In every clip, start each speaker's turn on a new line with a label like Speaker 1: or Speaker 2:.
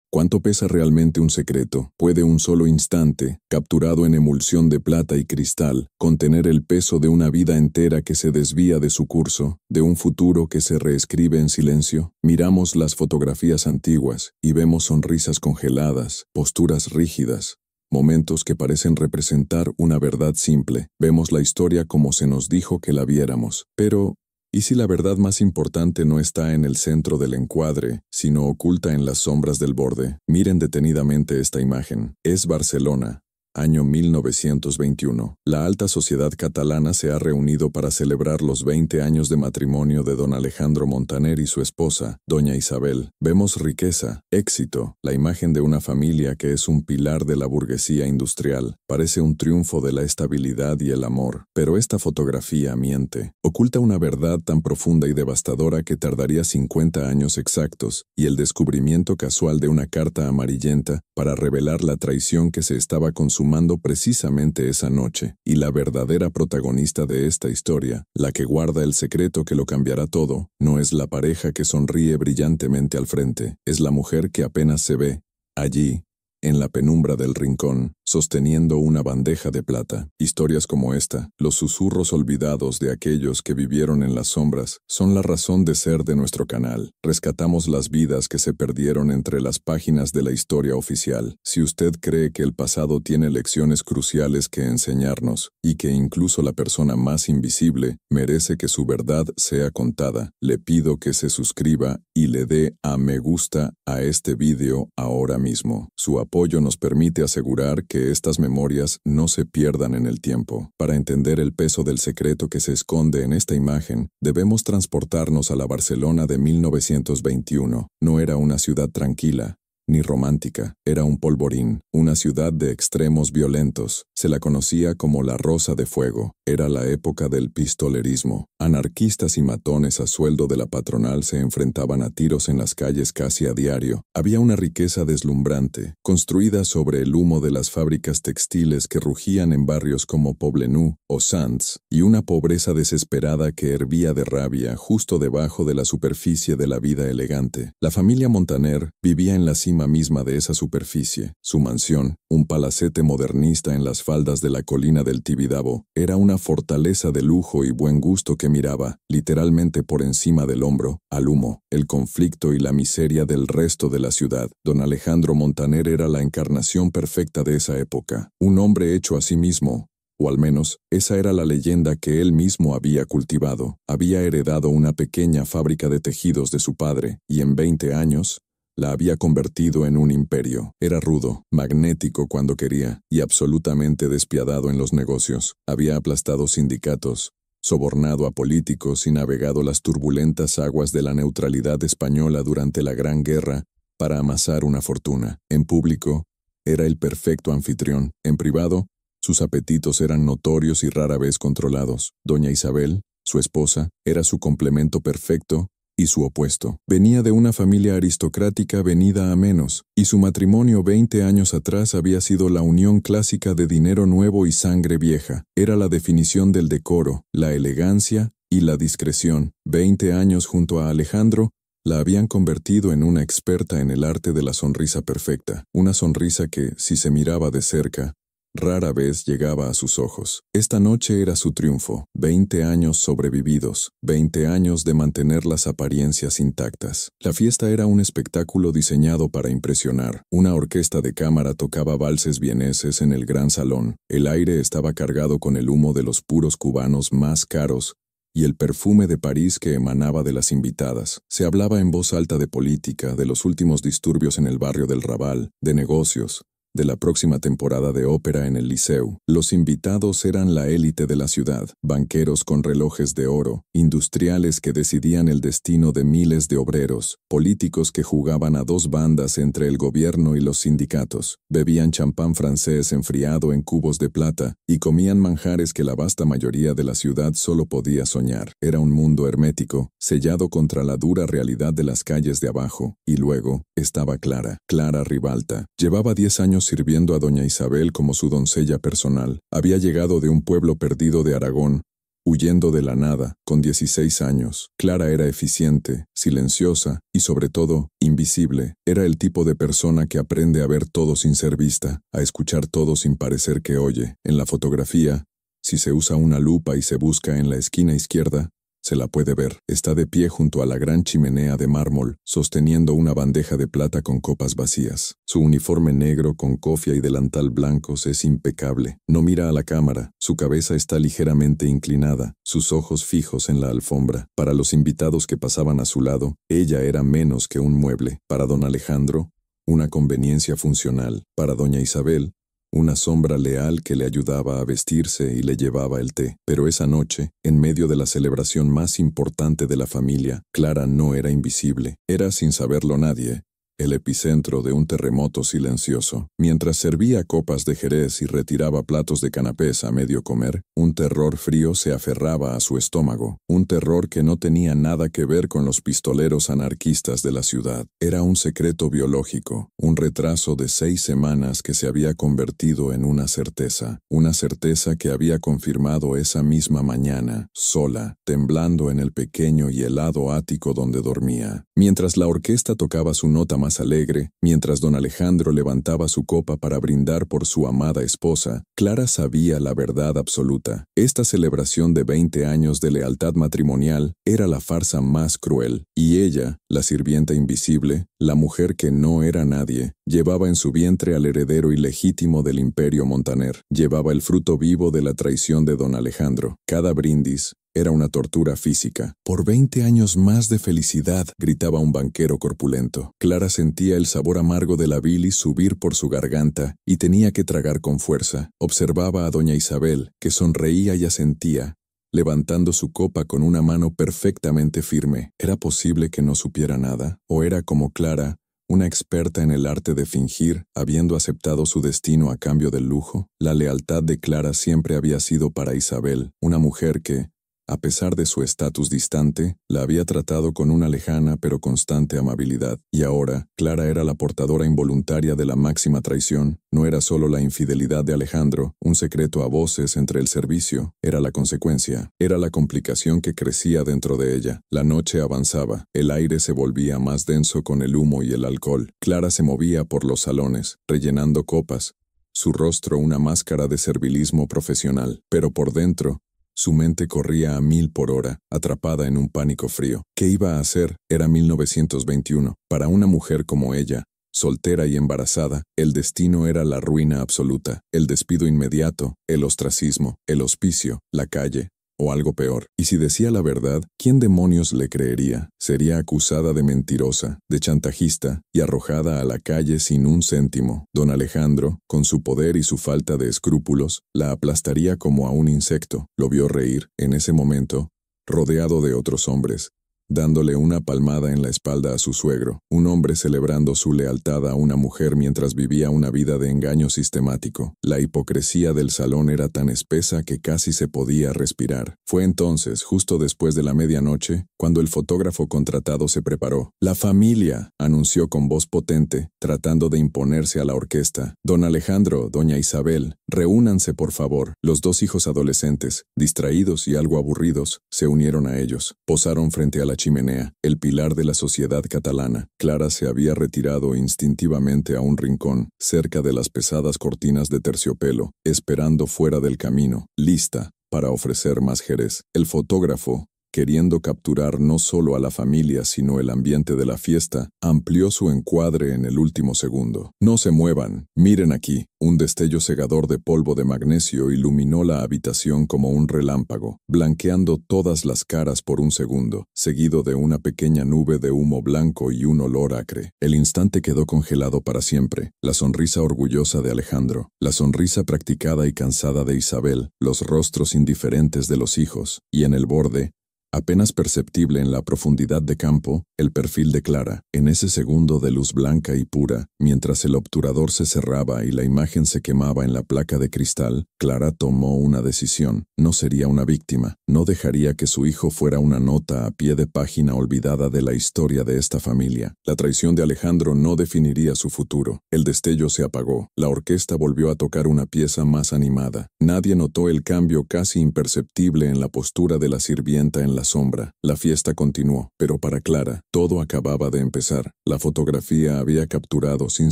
Speaker 1: ¿Cuánto pesa realmente un secreto? ¿Puede un solo instante, capturado en emulsión de plata y cristal, contener el peso de una vida entera que se desvía de su curso, de un futuro que se reescribe en silencio? Miramos las fotografías antiguas y vemos sonrisas congeladas, posturas rígidas, momentos que parecen representar una verdad simple. Vemos la historia como se nos dijo que la viéramos. Pero, ¿y si la verdad más importante no está en el centro del encuadre, sino oculta en las sombras del borde? Miren detenidamente esta imagen. Es Barcelona, año 1921. La alta sociedad catalana se ha reunido para celebrar los 20 años de matrimonio de don Alejandro Montaner y su esposa, doña Isabel. Vemos riqueza, éxito, la imagen de una familia que es un pilar de la burguesía industrial. Parece un triunfo de la estabilidad y el amor. Pero esta fotografía miente. Oculta una verdad tan profunda y devastadora que tardaría 50 años exactos, y el descubrimiento casual de una carta amarillenta para revelar la traición que se estaba consumando precisamente esa noche. Y la verdadera protagonista de esta historia, la que guarda el secreto que lo cambiará todo, no es la pareja que sonríe brillantemente al frente, es la mujer que apenas se ve, allí, en la penumbra del rincón, sosteniendo una bandeja de plata. Historias como esta, los susurros olvidados de aquellos que vivieron en las sombras, son la razón de ser de nuestro canal. Rescatamos las vidas que se perdieron entre las páginas de la historia oficial. Si usted cree que el pasado tiene lecciones cruciales que enseñarnos, y que incluso la persona más invisible merece que su verdad sea contada, le pido que se suscriba y le dé a me gusta a este video ahora mismo. Su apoyo nos permite asegurar que estas memorias no se pierdan en el tiempo. Para entender el peso del secreto que se esconde en esta imagen, debemos transportarnos a la Barcelona de 1921. No era una ciudad tranquila, ni romántica, era un polvorín, una ciudad de extremos violentos. Se la conocía como la Rosa de Fuego. Era la época del pistolerismo. Anarquistas y matones a sueldo de la patronal se enfrentaban a tiros en las calles casi a diario. Había una riqueza deslumbrante, construida sobre el humo de las fábricas textiles que rugían en barrios como Poblenou o Sants, y una pobreza desesperada que hervía de rabia justo debajo de la superficie de la vida elegante. La familia Montaner vivía en la cima misma de esa superficie. Su mansión, un palacete modernista en las faldas de la colina del Tibidabo, era una fortaleza de lujo y buen gusto que miraba, literalmente por encima del hombro, al humo, el conflicto y la miseria del resto de la ciudad. Don Alejandro Montaner era la encarnación perfecta de esa época, un hombre hecho a sí mismo, o al menos, esa era la leyenda que él mismo había cultivado. Había heredado una pequeña fábrica de tejidos de su padre, y en 20 años, la había convertido en un imperio. Era rudo, magnético cuando quería, y absolutamente despiadado en los negocios. Había aplastado sindicatos, sobornado a políticos y navegado las turbulentas aguas de la neutralidad española durante la Gran Guerra para amasar una fortuna. En público, era el perfecto anfitrión. En privado, sus apetitos eran notorios y rara vez controlados. Doña Isabel, su esposa, era su complemento perfecto y su opuesto. Venía de una familia aristocrática venida a menos, y su matrimonio 20 años atrás había sido la unión clásica de dinero nuevo y sangre vieja. Era la definición del decoro, la elegancia y la discreción. 20 años junto a Alejandro la habían convertido en una experta en el arte de la sonrisa perfecta, una sonrisa que, si se miraba de cerca, rara vez llegaba a sus ojos. Esta noche era su triunfo, 20 años sobrevividos, 20 años de mantener las apariencias intactas. La fiesta era un espectáculo diseñado para impresionar. Una orquesta de cámara tocaba valses vieneses en el gran salón. El aire estaba cargado con el humo de los puros cubanos más caros y el perfume de París que emanaba de las invitadas. Se hablaba en voz alta de política, de los últimos disturbios en el barrio del Raval, de negocios, de la próxima temporada de ópera en el Liceu. Los invitados eran la élite de la ciudad, banqueros con relojes de oro, industriales que decidían el destino de miles de obreros, políticos que jugaban a dos bandas entre el gobierno y los sindicatos, bebían champán francés enfriado en cubos de plata y comían manjares que la vasta mayoría de la ciudad solo podía soñar. Era un mundo hermético, sellado contra la dura realidad de las calles de abajo, y luego estaba Clara Ribalta. Llevaba 10 años sirviendo a doña Isabel como su doncella personal. Había llegado de un pueblo perdido de Aragón, huyendo de la nada, con 16 años. Clara era eficiente, silenciosa y, sobre todo, invisible. Era el tipo de persona que aprende a ver todo sin ser vista, a escuchar todo sin parecer que oye. En la fotografía, si se usa una lupa y se busca en la esquina izquierda, se la puede ver. Está de pie junto a la gran chimenea de mármol, sosteniendo una bandeja de plata con copas vacías. Su uniforme negro con cofia y delantal blancos es impecable. No mira a la cámara, su cabeza está ligeramente inclinada, sus ojos fijos en la alfombra. Para los invitados que pasaban a su lado, ella era menos que un mueble. Para don Alejandro, una conveniencia funcional. Para doña Isabel, una sombra leal que le ayudaba a vestirse y le llevaba el té. Pero esa noche, en medio de la celebración más importante de la familia, Clara no era invisible. Era, sin saberlo nadie, el epicentro de un terremoto silencioso. Mientras servía copas de jerez y retiraba platos de canapés a medio comer, un terror frío se aferraba a su estómago, un terror que no tenía nada que ver con los pistoleros anarquistas de la ciudad. Era un secreto biológico, un retraso de 6 semanas que se había convertido en una certeza que había confirmado esa misma mañana, sola, temblando en el pequeño y helado ático donde dormía. Mientras la orquesta tocaba su nota más alegre, mientras don Alejandro levantaba su copa para brindar por su amada esposa, Clara sabía la verdad absoluta. Esta celebración de 20 años de lealtad matrimonial era la farsa más cruel, y ella, la sirvienta invisible, la mujer que no era nadie, llevaba en su vientre al heredero ilegítimo del imperio Montaner, llevaba el fruto vivo de la traición de don Alejandro. Cada brindis era una tortura física. «Por 20 años más de felicidad», gritaba un banquero corpulento. Clara sentía el sabor amargo de la bilis subir por su garganta y tenía que tragar con fuerza. Observaba a doña Isabel, que sonreía y asentía, levantando su copa con una mano perfectamente firme. ¿Era posible que no supiera nada? ¿O era como Clara, una experta en el arte de fingir, habiendo aceptado su destino a cambio del lujo? La lealtad de Clara siempre había sido para Isabel, una mujer que, a pesar de su estatus distante, la había tratado con una lejana pero constante amabilidad. Y ahora, Clara era la portadora involuntaria de la máxima traición. No era solo la infidelidad de Alejandro, un secreto a voces entre el servicio. Era la consecuencia. Era la complicación que crecía dentro de ella. La noche avanzaba. El aire se volvía más denso con el humo y el alcohol. Clara se movía por los salones, rellenando copas. Su rostro una máscara de servilismo profesional. Pero por dentro, su mente corría a 1000 por hora, atrapada en un pánico frío. ¿Qué iba a hacer? Era 1921. Para una mujer como ella, soltera y embarazada, el destino era la ruina absoluta, el despido inmediato, el ostracismo, el hospicio, la calle, o algo peor. Y si decía la verdad, ¿quién demonios le creería? Sería acusada de mentirosa, de chantajista y arrojada a la calle sin un céntimo. Don Alejandro, con su poder y su falta de escrúpulos, la aplastaría como a un insecto. Lo vio reír, en ese momento, rodeado de otros hombres, dándole una palmada en la espalda a su suegro, un hombre celebrando su lealtad a una mujer mientras vivía una vida de engaño sistemático. La hipocresía del salón era tan espesa que casi se podía respirar. Fue entonces, justo después de la medianoche, cuando el fotógrafo contratado se preparó. «La familia», anunció con voz potente, tratando de imponerse a la orquesta. «Don Alejandro, doña Isabel, reúnanse por favor». Los 2 hijos adolescentes, distraídos y algo aburridos, se unieron a ellos. Posaron frente a la chimenea, el pilar de la sociedad catalana. Clara se había retirado instintivamente a un rincón, cerca de las pesadas cortinas de terciopelo, esperando fuera del camino, lista para ofrecer más jerez. El fotógrafo, queriendo capturar no solo a la familia sino el ambiente de la fiesta, amplió su encuadre en el último segundo. «No se muevan, miren aquí». Un destello cegador de polvo de magnesio iluminó la habitación como un relámpago, blanqueando todas las caras por un segundo, seguido de una pequeña nube de humo blanco y un olor acre. El instante quedó congelado para siempre. La sonrisa orgullosa de Alejandro, la sonrisa practicada y cansada de Isabel, los rostros indiferentes de los hijos, y en el borde, apenas perceptible en la profundidad de campo, el perfil de Clara. En ese segundo de luz blanca y pura, mientras el obturador se cerraba y la imagen se quemaba en la placa de cristal, Clara tomó una decisión. No sería una víctima. No dejaría que su hijo fuera una nota a pie de página olvidada de la historia de esta familia. La traición de Alejandro no definiría su futuro. El destello se apagó. La orquesta volvió a tocar una pieza más animada. Nadie notó el cambio casi imperceptible en la postura de la sirvienta en la sombra. La fiesta continuó, pero para Clara, todo acababa de empezar. La fotografía había capturado, sin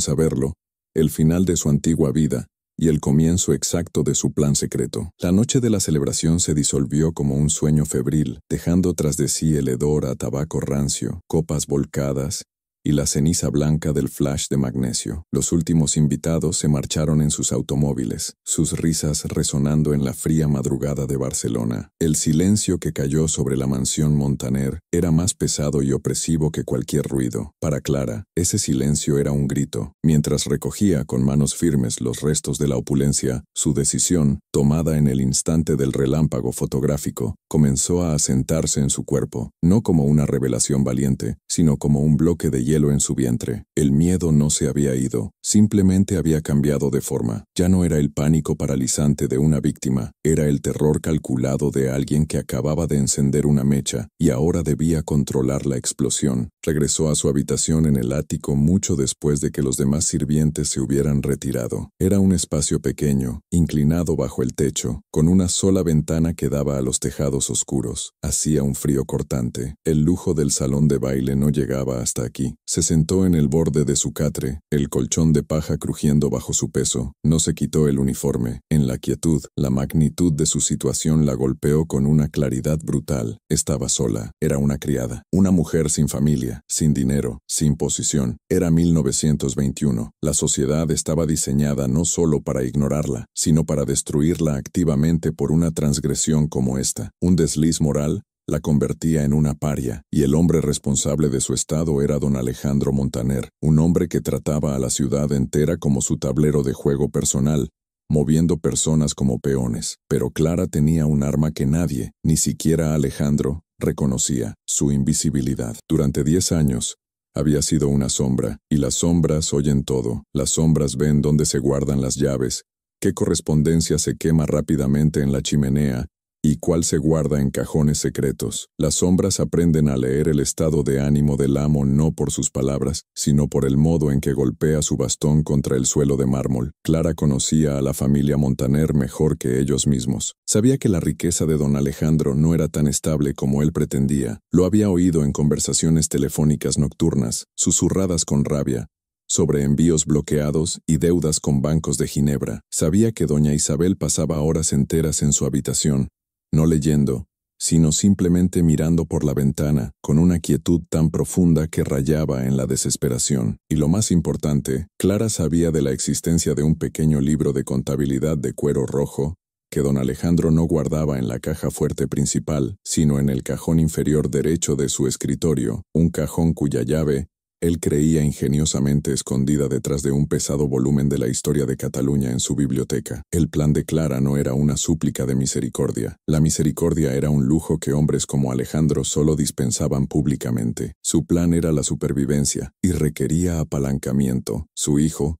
Speaker 1: saberlo, el final de su antigua vida y el comienzo exacto de su plan secreto. La noche de la celebración se disolvió como un sueño febril, dejando tras de sí el hedor a tabaco rancio, copas volcadas y la ceniza blanca del flash de magnesio. Los últimos invitados se marcharon en sus automóviles, sus risas resonando en la fría madrugada de Barcelona. El silencio que cayó sobre la mansión Montaner era más pesado y opresivo que cualquier ruido. Para Clara, ese silencio era un grito. Mientras recogía con manos firmes los restos de la opulencia, su decisión, tomada en el instante del relámpago fotográfico, comenzó a asentarse en su cuerpo, no como una revelación valiente, sino como un bloque de hielo en su vientre. El miedo no se había ido, simplemente había cambiado de forma. Ya no era el pánico paralizante de una víctima, era el terror calculado de alguien que acababa de encender una mecha y ahora debía controlar la explosión. Regresó a su habitación en el ático mucho después de que los demás sirvientes se hubieran retirado. Era un espacio pequeño, inclinado bajo el techo, con una sola ventana que daba a los tejados oscuros. Hacía un frío cortante. El lujo del salón de baile no llegaba hasta aquí. Se sentó en el borde de su catre, el colchón de paja crujiendo bajo su peso. No se quitó el uniforme. En la quietud, la magnitud de su situación la golpeó con una claridad brutal. Estaba sola. Era una criada. Una mujer sin familia, sin dinero, sin posición. Era 1921. La sociedad estaba diseñada no solo para ignorarla, sino para destruirla activamente por una transgresión como esta. Un desliz moral la convertía en una paria, y el hombre responsable de su estado era don Alejandro Montaner, un hombre que trataba a la ciudad entera como su tablero de juego personal, moviendo personas como peones. Pero Clara tenía un arma que nadie, ni siquiera Alejandro, reconocía: su invisibilidad. Durante 10 años, había sido una sombra, y las sombras oyen todo. Las sombras ven dónde se guardan las llaves, qué correspondencia se quema rápidamente en la chimenea, y cuál se guarda en cajones secretos. Las sombras aprenden a leer el estado de ánimo del amo no por sus palabras, sino por el modo en que golpea su bastón contra el suelo de mármol. Clara conocía a la familia Montaner mejor que ellos mismos. Sabía que la riqueza de don Alejandro no era tan estable como él pretendía. Lo había oído en conversaciones telefónicas nocturnas, susurradas con rabia, sobre envíos bloqueados y deudas con bancos de Ginebra. Sabía que doña Isabel pasaba horas enteras en su habitación, no leyendo, sino simplemente mirando por la ventana, con una quietud tan profunda que rayaba en la desesperación. Y lo más importante, Clara sabía de la existencia de un pequeño libro de contabilidad de cuero rojo, que don Alejandro no guardaba en la caja fuerte principal, sino en el cajón inferior derecho de su escritorio, un cajón cuya llave él creía ingeniosamente escondida detrás de un pesado volumen de la historia de Cataluña en su biblioteca. El plan de Clara no era una súplica de misericordia. La misericordia era un lujo que hombres como Alejandro solo dispensaban públicamente. Su plan era la supervivencia y requería apalancamiento. Su hijo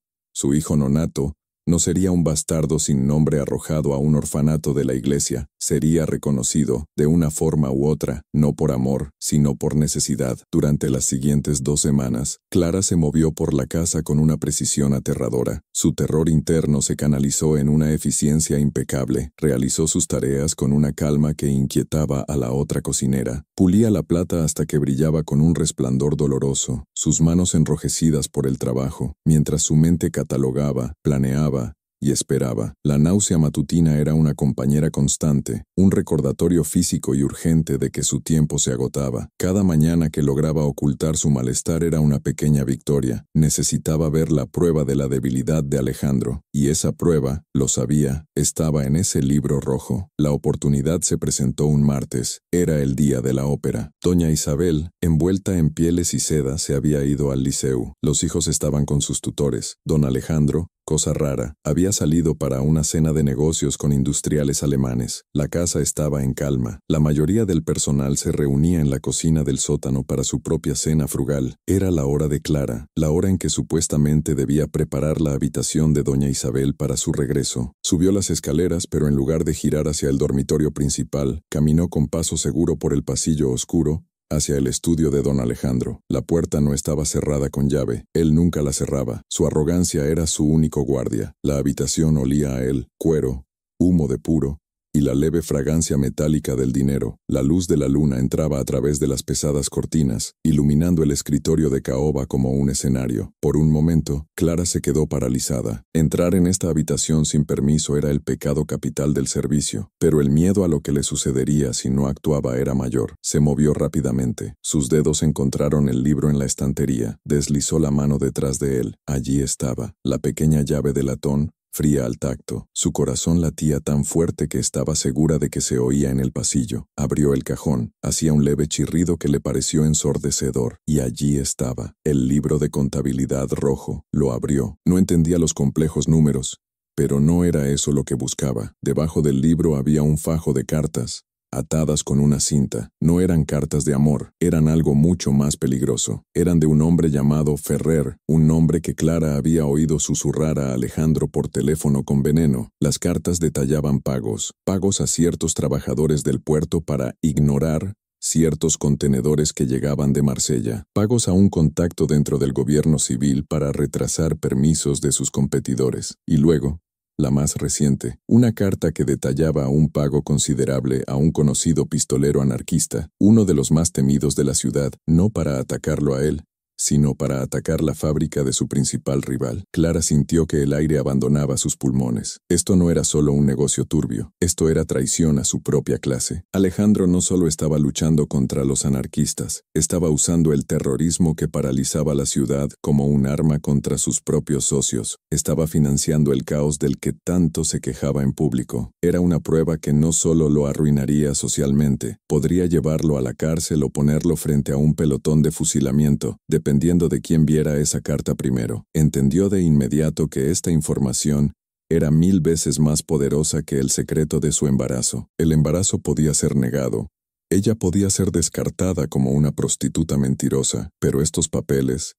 Speaker 1: nonato, no sería un bastardo sin nombre arrojado a un orfanato de la iglesia. Sería reconocido, de una forma u otra, no por amor, sino por necesidad. Durante las siguientes 2 semanas, Clara se movió por la casa con una precisión aterradora. Su terror interno se canalizó en una eficiencia impecable. Realizó sus tareas con una calma que inquietaba a la otra cocinera. Pulía la plata hasta que brillaba con un resplandor doloroso, sus manos enrojecidas por el trabajo, mientras su mente catalogaba, planeaba y esperaba. La náusea matutina era una compañera constante, un recordatorio físico y urgente de que su tiempo se agotaba. Cada mañana que lograba ocultar su malestar era una pequeña victoria. Necesitaba ver la prueba de la debilidad de Alejandro, y esa prueba, lo sabía, estaba en ese libro rojo. La oportunidad se presentó un martes. Era el día de la ópera. Doña Isabel, envuelta en pieles y seda, se había ido al liceu. Los hijos estaban con sus tutores. Don Alejandro, Cosa rara, había salido para una cena de negocios con industriales alemanes. La casa estaba en calma. La mayoría del personal se reunía en la cocina del sótano para su propia cena frugal. Era la hora de Clara, la hora en que supuestamente debía preparar la habitación de doña Isabel para su regreso. Subió las escaleras, pero en lugar de girar hacia el dormitorio principal, caminó con paso seguro por el pasillo oscuro, hacia el estudio de don Alejandro. La puerta no estaba cerrada con llave. Él nunca la cerraba. Su arrogancia era su único guardia. La habitación olía a él, cuero, humo de puro, y la leve fragancia metálica del dinero. La luz de la luna entraba a través de las pesadas cortinas, iluminando el escritorio de caoba como un escenario. Por un momento, Clara se quedó paralizada. Entrar en esta habitación sin permiso era el pecado capital del servicio, pero el miedo a lo que le sucedería si no actuaba era mayor. Se movió rápidamente. Sus dedos encontraron el libro en la estantería. Deslizó la mano detrás de él. Allí estaba, la pequeña llave de latón, fría al tacto. Su corazón latía tan fuerte que estaba segura de que se oía en el pasillo. Abrió el cajón. Hacía un leve chirrido que le pareció ensordecedor. Y allí estaba, el libro de contabilidad rojo. Lo abrió. No entendía los complejos números, pero no era eso lo que buscaba. Debajo del libro había un fajo de cartas, atadas con una cinta. No eran cartas de amor, eran algo mucho más peligroso. Eran de un hombre llamado Ferrer, un nombre que Clara había oído susurrar a Alejandro por teléfono con veneno. Las cartas detallaban pagos a ciertos trabajadores del puerto para ignorar ciertos contenedores que llegaban de Marsella, pagos a un contacto dentro del gobierno civil para retrasar permisos de sus competidores. Y luego, la más reciente, una carta que detallaba un pago considerable a un conocido pistolero anarquista, uno de los más temidos de la ciudad, no para atacarlo a él, sino para atacar la fábrica de su principal rival. Clara sintió que el aire abandonaba sus pulmones. Esto no era solo un negocio turbio, esto era traición a su propia clase. Alejandro no solo estaba luchando contra los anarquistas, estaba usando el terrorismo que paralizaba la ciudad como un arma contra sus propios socios. Estaba financiando el caos del que tanto se quejaba en público. Era una prueba que no solo lo arruinaría socialmente, podría llevarlo a la cárcel o ponerlo frente a un pelotón de fusilamiento, dependiendo de quién viera esa carta primero. Entendió de inmediato que esta información era 1000 veces más poderosa que el secreto de su embarazo. El embarazo podía ser negado. Ella podía ser descartada como una prostituta mentirosa, pero estos papeles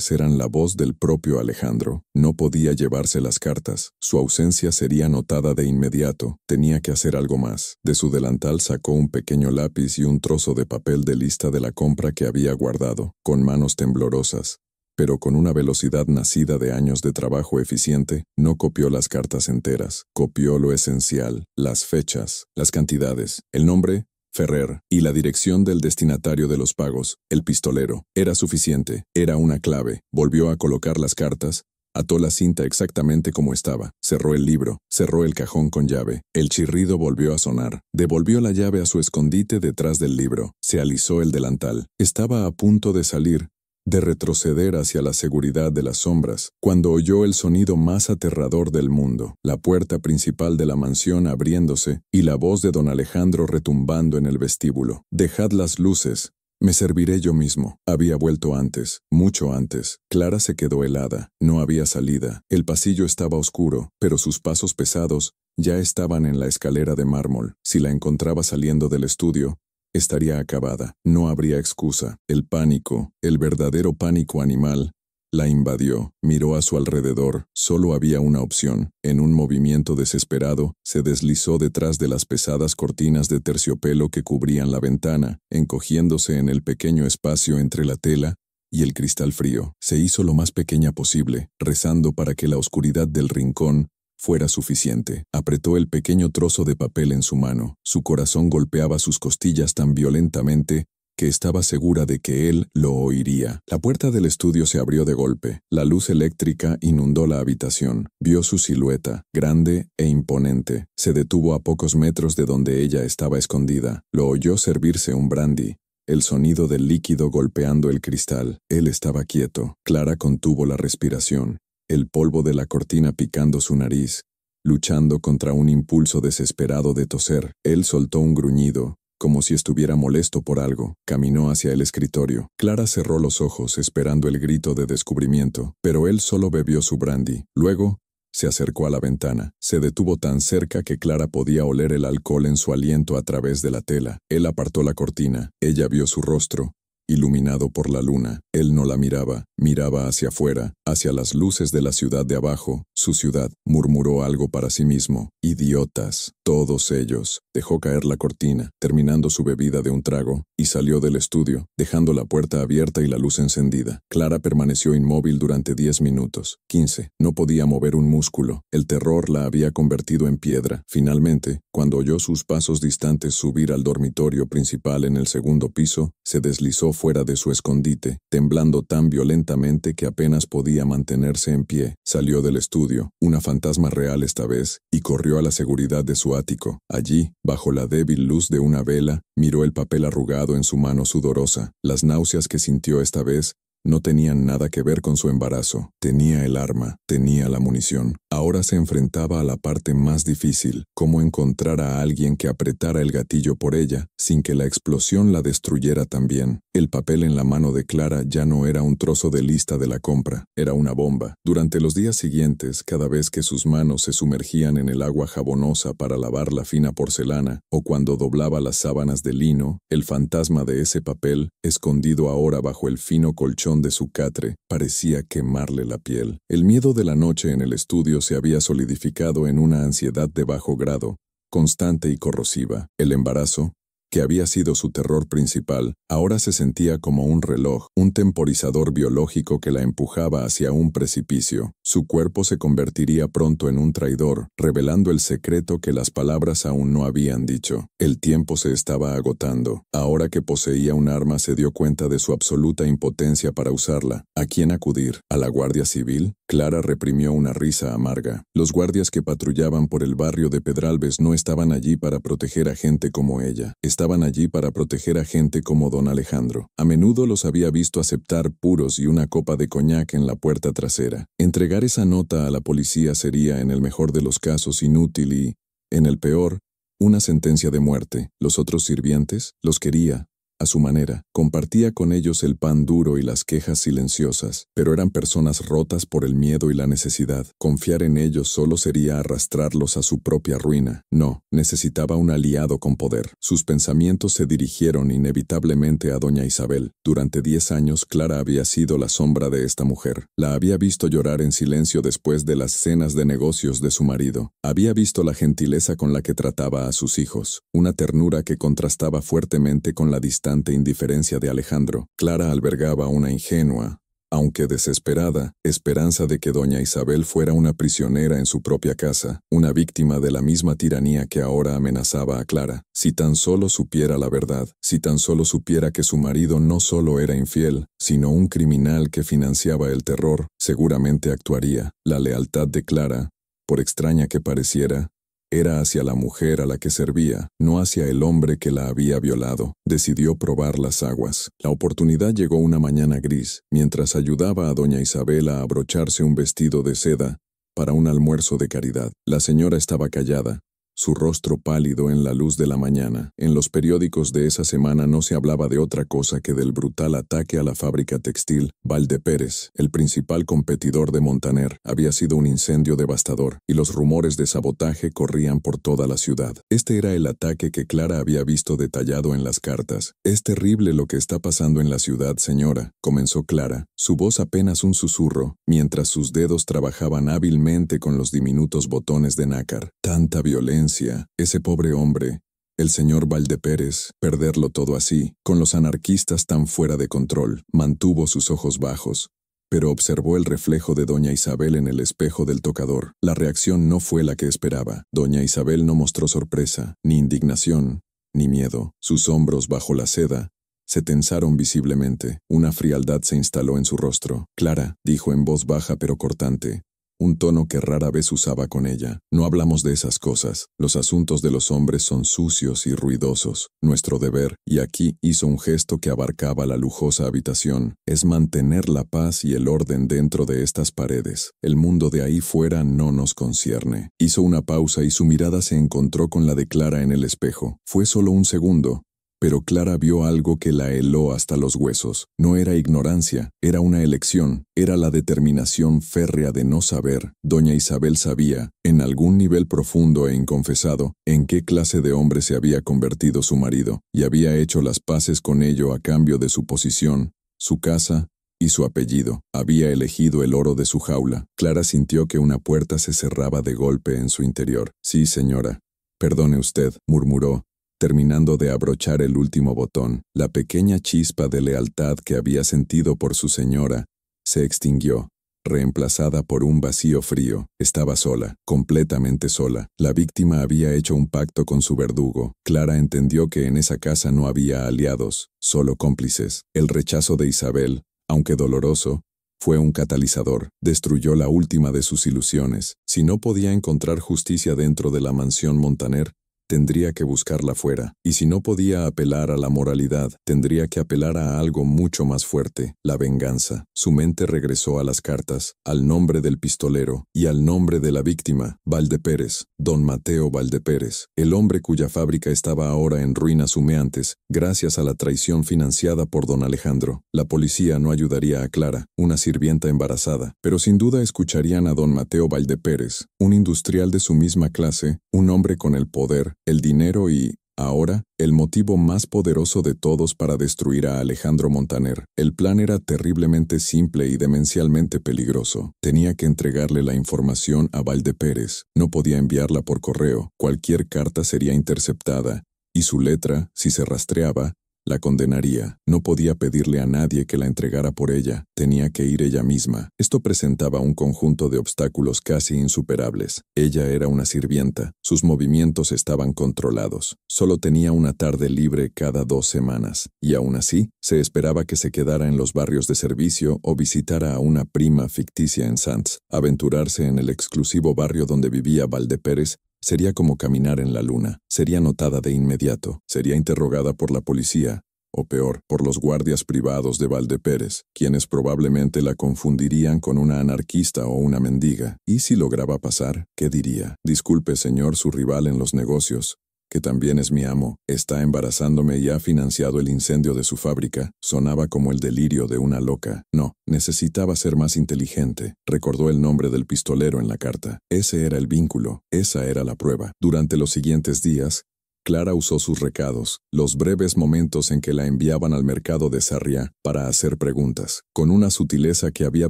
Speaker 1: eran la voz del propio Alejandro. No podía llevarse las cartas. Su ausencia sería notada de inmediato. Tenía que hacer algo más. De su delantal sacó un pequeño lápiz y un trozo de papel de lista de la compra que había guardado, con manos temblorosas. Pero con una velocidad nacida de años de trabajo eficiente, no copió las cartas enteras. Copió lo esencial, las fechas, las cantidades, el nombre, Ferrer, y la dirección del destinatario de los pagos, el pistolero. Era suficiente, era una clave. Volvió a colocar las cartas, ató la cinta exactamente como estaba, cerró el libro, cerró el cajón con llave. El chirrido volvió a sonar. Devolvió la llave a su escondite detrás del libro. Se alisó el delantal. Estaba a punto de salir, de retroceder hacia la seguridad de las sombras, cuando oyó el sonido más aterrador del mundo, la puerta principal de la mansión abriéndose y la voz de don Alejandro retumbando en el vestíbulo. «Dejad las luces. Me serviré yo mismo». Había vuelto antes, mucho antes. Clara se quedó helada. No había salida. El pasillo estaba oscuro, pero sus pasos pesados ya estaban en la escalera de mármol. Si la encontraba saliendo del estudio, estaría acabada. No habría excusa. El pánico, el verdadero pánico animal, la invadió. Miró a su alrededor. Solo había una opción. En un movimiento desesperado, se deslizó detrás de las pesadas cortinas de terciopelo que cubrían la ventana, encogiéndose en el pequeño espacio entre la tela y el cristal frío. Se hizo lo más pequeña posible, rezando para que la oscuridad del rincón fuera suficiente. Apretó el pequeño trozo de papel en su mano. Su corazón golpeaba sus costillas tan violentamente que estaba segura de que él lo oiría. La puerta del estudio se abrió de golpe. La luz eléctrica inundó la habitación. Vio su silueta, grande e imponente. Se detuvo a pocos metros de donde ella estaba escondida. Lo oyó servirse un brandy. El sonido del líquido golpeando el cristal. Él estaba quieto. Clara contuvo la respiración. El polvo de la cortina picando su nariz, luchando contra un impulso desesperado de toser. Él soltó un gruñido, como si estuviera molesto por algo. Caminó hacia el escritorio. Clara cerró los ojos esperando el grito de descubrimiento, pero él solo bebió su brandy. Luego, se acercó a la ventana. Se detuvo tan cerca que Clara podía oler el alcohol en su aliento a través de la tela. Él apartó la cortina. Ella vio su rostro, iluminado por la luna. Él no la miraba, miraba hacia afuera, hacia las luces de la ciudad de abajo, su ciudad. Murmuró algo para sí mismo. Idiotas, todos ellos. Dejó caer la cortina, terminando su bebida de un trago, y salió del estudio, dejando la puerta abierta y la luz encendida. Clara permaneció inmóvil durante 10 minutos. 15. No podía mover un músculo. El terror la había convertido en piedra. Finalmente, cuando oyó sus pasos distantes subir al dormitorio principal en el segundo piso, se deslizó fuera de su escondite, temblando tan violentamente que apenas podía mantenerse en pie. Salió del estudio, una fantasma real esta vez, y corrió a la seguridad de su ático. Allí, bajo la débil luz de una vela, miró el papel arrugado en su mano sudorosa. Las náuseas que sintió esta vez no tenían nada que ver con su embarazo. Tenía el arma, tenía la munición. Ahora se enfrentaba a la parte más difícil, cómo encontrar a alguien que apretara el gatillo por ella, sin que la explosión la destruyera también. El papel en la mano de Clara ya no era un trozo de lista de la compra, era una bomba. Durante los días siguientes, cada vez que sus manos se sumergían en el agua jabonosa para lavar la fina porcelana, o cuando doblaba las sábanas de lino, el fantasma de ese papel, escondido ahora bajo el fino colchón de su catre, parecía quemarle la piel. El miedo de la noche en el estudio se había solidificado en una ansiedad de bajo grado, constante y corrosiva. El embarazo, que había sido su terror principal, ahora se sentía como un reloj, un temporizador biológico que la empujaba hacia un precipicio. Su cuerpo se convertiría pronto en un traidor, revelando el secreto que las palabras aún no habían dicho. El tiempo se estaba agotando. Ahora que poseía un arma se dio cuenta de su absoluta impotencia para usarla. ¿A quién acudir? ¿A la Guardia Civil? Clara reprimió una risa amarga. Los guardias que patrullaban por el barrio de Pedralbes no estaban allí para proteger a gente como ella. Estaban allí para proteger a gente como don Alejandro. A menudo los había visto aceptar puros y una copa de coñac en la puerta trasera. Entregar esa nota a la policía sería, en el mejor de los casos, inútil y, en el peor, una sentencia de muerte. Los otros sirvientes los quería, a su manera. Compartía con ellos el pan duro y las quejas silenciosas, pero eran personas rotas por el miedo y la necesidad. Confiar en ellos solo sería arrastrarlos a su propia ruina. No, necesitaba un aliado con poder. Sus pensamientos se dirigieron inevitablemente a doña Isabel. Durante 10 años Clara había sido la sombra de esta mujer. La había visto llorar en silencio después de las cenas de negocios de su marido. Había visto la gentileza con la que trataba a sus hijos, una ternura que contrastaba fuertemente con la distante indiferencia de Alejandro. Clara albergaba una ingenua, aunque desesperada, esperanza de que doña Isabel fuera una prisionera en su propia casa, una víctima de la misma tiranía que ahora amenazaba a Clara. Si tan solo supiera la verdad, si tan solo supiera que su marido no solo era infiel, sino un criminal que financiaba el terror, seguramente actuaría. La lealtad de Clara, por extraña que pareciera, era hacia la mujer a la que servía, no hacia el hombre que la había violado. Decidió probar las aguas. La oportunidad llegó una mañana gris, mientras ayudaba a doña Isabel a abrocharse un vestido de seda para un almuerzo de caridad. La señora estaba callada, su rostro pálido en la luz de la mañana. En los periódicos de esa semana no se hablaba de otra cosa que del brutal ataque a la fábrica textil Valdepérez. El principal competidor de Montaner había sido un incendio devastador, y los rumores de sabotaje corrían por toda la ciudad. Este era el ataque que Clara había visto detallado en las cartas. «Es terrible lo que está pasando en la ciudad, señora», comenzó Clara, su voz apenas un susurro, mientras sus dedos trabajaban hábilmente con los diminutos botones de nácar. «Tanta violencia. Ese pobre hombre, el señor Valdepérez, perderlo todo así, con los anarquistas tan fuera de control». Mantuvo sus ojos bajos, pero observó el reflejo de doña Isabel en el espejo del tocador. La reacción no fue la que esperaba. Doña Isabel no mostró sorpresa, ni indignación, ni miedo. Sus hombros bajo la seda se tensaron visiblemente. Una frialdad se instaló en su rostro. «Clara», dijo en voz baja pero cortante, un tono que rara vez usaba con ella, «no hablamos de esas cosas. Los asuntos de los hombres son sucios y ruidosos. Nuestro deber», y aquí hizo un gesto que abarcaba la lujosa habitación, «es mantener la paz y el orden dentro de estas paredes. El mundo de ahí fuera no nos concierne». Hizo una pausa y su mirada se encontró con la de Clara en el espejo. Fue solo un segundo, pero Clara vio algo que la heló hasta los huesos. No era ignorancia, era una elección, era la determinación férrea de no saber. Doña Isabel sabía, en algún nivel profundo e inconfesado, en qué clase de hombre se había convertido su marido, y había hecho las paces con ello a cambio de su posición, su casa y su apellido. Había elegido el oro de su jaula. Clara sintió que una puerta se cerraba de golpe en su interior. «Sí, señora. Perdone usted», murmuró, terminando de abrochar el último botón. La pequeña chispa de lealtad que había sentido por su señora se extinguió, reemplazada por un vacío frío. Estaba sola, completamente sola. La víctima había hecho un pacto con su verdugo. Clara entendió que en esa casa no había aliados, solo cómplices. El rechazo de Isabel, aunque doloroso, fue un catalizador. Destruyó la última de sus ilusiones. Si no podía encontrar justicia dentro de la mansión Montaner, tendría que buscarla fuera. Y si no podía apelar a la moralidad, tendría que apelar a algo mucho más fuerte, la venganza. Su mente regresó a las cartas, al nombre del pistolero y al nombre de la víctima, Valdepérez, don Mateo Valdepérez, el hombre cuya fábrica estaba ahora en ruinas humeantes, gracias a la traición financiada por don Alejandro. La policía no ayudaría a Clara, una sirvienta embarazada, pero sin duda escucharían a don Mateo Valdepérez, un industrial de su misma clase, un hombre con el poder, el dinero y, ahora, el motivo más poderoso de todos para destruir a Alejandro Montaner. El plan era terriblemente simple y demencialmente peligroso. Tenía que entregarle la información a Valdepérez. No podía enviarla por correo. Cualquier carta sería interceptada, y su letra, si se rastreaba, la condenaría. No podía pedirle a nadie que la entregara por ella. Tenía que ir ella misma. Esto presentaba un conjunto de obstáculos casi insuperables. Ella era una sirvienta. Sus movimientos estaban controlados. Solo tenía una tarde libre cada 2 semanas. Y aún así, se esperaba que se quedara en los barrios de servicio o visitara a una prima ficticia en Sants. Aventurarse en el exclusivo barrio donde vivía Valdepérez sería como caminar en la luna. Sería notada de inmediato. Sería interrogada por la policía, o peor, por los guardias privados de Valdepérez, quienes probablemente la confundirían con una anarquista o una mendiga. Y si lograba pasar, ¿qué diría? «Disculpe, señor, su rival en los negocios, que también es mi amo, está embarazándome y ha financiado el incendio de su fábrica». Sonaba como el delirio de una loca. No, necesitaba ser más inteligente. Recordó el nombre del pistolero en la carta. Ese era el vínculo, esa era la prueba. Durante los siguientes días, Clara usó sus recados, los breves momentos en que la enviaban al mercado de Sarriá para hacer preguntas. Con una sutileza que había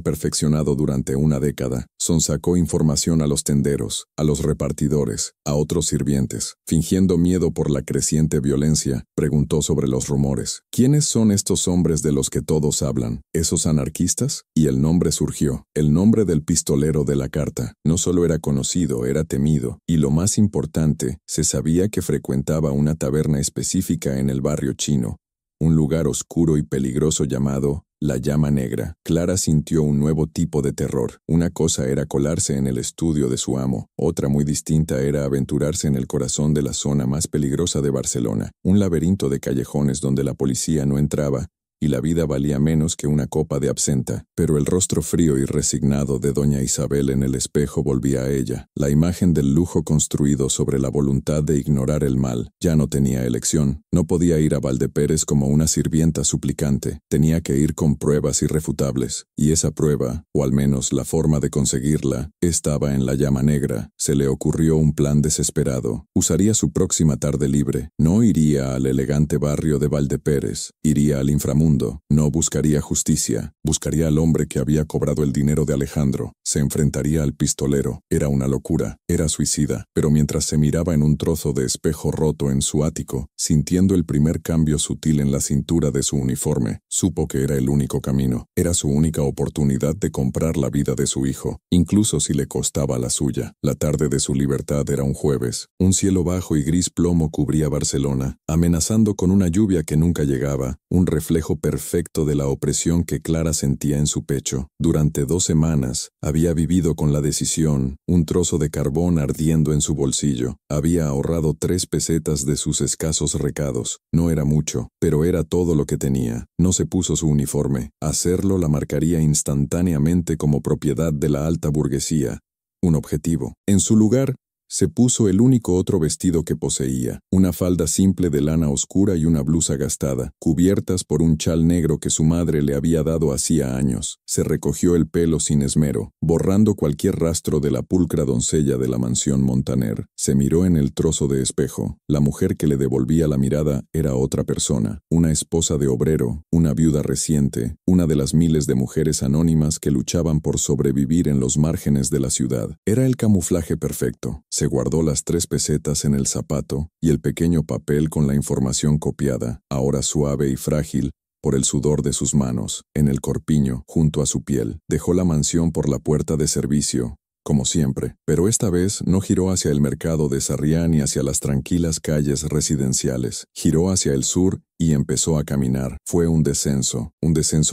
Speaker 1: perfeccionado durante una década, sonsacó información a los tenderos, a los repartidores, a otros sirvientes. Fingiendo miedo por la creciente violencia, preguntó sobre los rumores. ¿Quiénes son estos hombres de los que todos hablan? ¿Esos anarquistas? Y el nombre surgió. El nombre del pistolero de la carta. No solo era conocido, era temido. Y lo más importante, se sabía que frecuentaba una taberna específica en el barrio chino, un lugar oscuro y peligroso llamado La Llama Negra. Clara sintió un nuevo tipo de terror. Una cosa era colarse en el estudio de su amo, otra muy distinta era aventurarse en el corazón de la zona más peligrosa de Barcelona, un laberinto de callejones donde la policía no entraba y la vida valía menos que una copa de absenta. Pero el rostro frío y resignado de doña Isabel en el espejo volvía a ella. La imagen del lujo construido sobre la voluntad de ignorar el mal. Ya no tenía elección. No podía ir a Valdepérez como una sirvienta suplicante. Tenía que ir con pruebas irrefutables. Y esa prueba, o al menos la forma de conseguirla, estaba en La Llama Negra. Se le ocurrió un plan desesperado. Usaría su próxima tarde libre. No iría al elegante barrio de Valdepérez. Iría al inframundo. No buscaría justicia, buscaría al hombre que había cobrado el dinero de Alejandro, se enfrentaría al pistolero. Era una locura, era suicida, pero mientras se miraba en un trozo de espejo roto en su ático, sintiendo el primer cambio sutil en la cintura de su uniforme, supo que era el único camino, era su única oportunidad de comprar la vida de su hijo, incluso si le costaba la suya. La tarde de su libertad era un jueves, un cielo bajo y gris plomo cubría Barcelona, amenazando con una lluvia que nunca llegaba, un reflejo perfecto de la opresión que Clara sentía en su pecho. Durante 2 semanas, había vivido con la decisión, un trozo de carbón ardiendo en su bolsillo. Había ahorrado 3 pesetas de sus escasos recados. No era mucho, pero era todo lo que tenía. No se puso su uniforme. Hacerlo la marcaría instantáneamente como propiedad de la alta burguesía. Un objetivo. En su lugar, Se puso el único otro vestido que poseía, una falda simple de lana oscura y una blusa gastada, cubiertas por un chal negro que su madre le había dado hacía años. Se recogió el pelo sin esmero, borrando cualquier rastro de la pulcra doncella de la mansión Montaner. Se miró en el trozo de espejo. La mujer que le devolvía la mirada era otra persona, una esposa de obrero, una viuda reciente, una de las miles de mujeres anónimas que luchaban por sobrevivir en los márgenes de la ciudad. Era el camuflaje perfecto. Se guardó las 3 pesetas en el zapato y el pequeño papel con la información copiada, ahora suave y frágil, por el sudor de sus manos, en el corpiño, junto a su piel. Dejó la mansión por la puerta de servicio, como siempre, pero esta vez no giró hacia el mercado de Sarriá ni hacia las tranquilas calles residenciales. Giró hacia el sur y empezó a caminar. Fue un descenso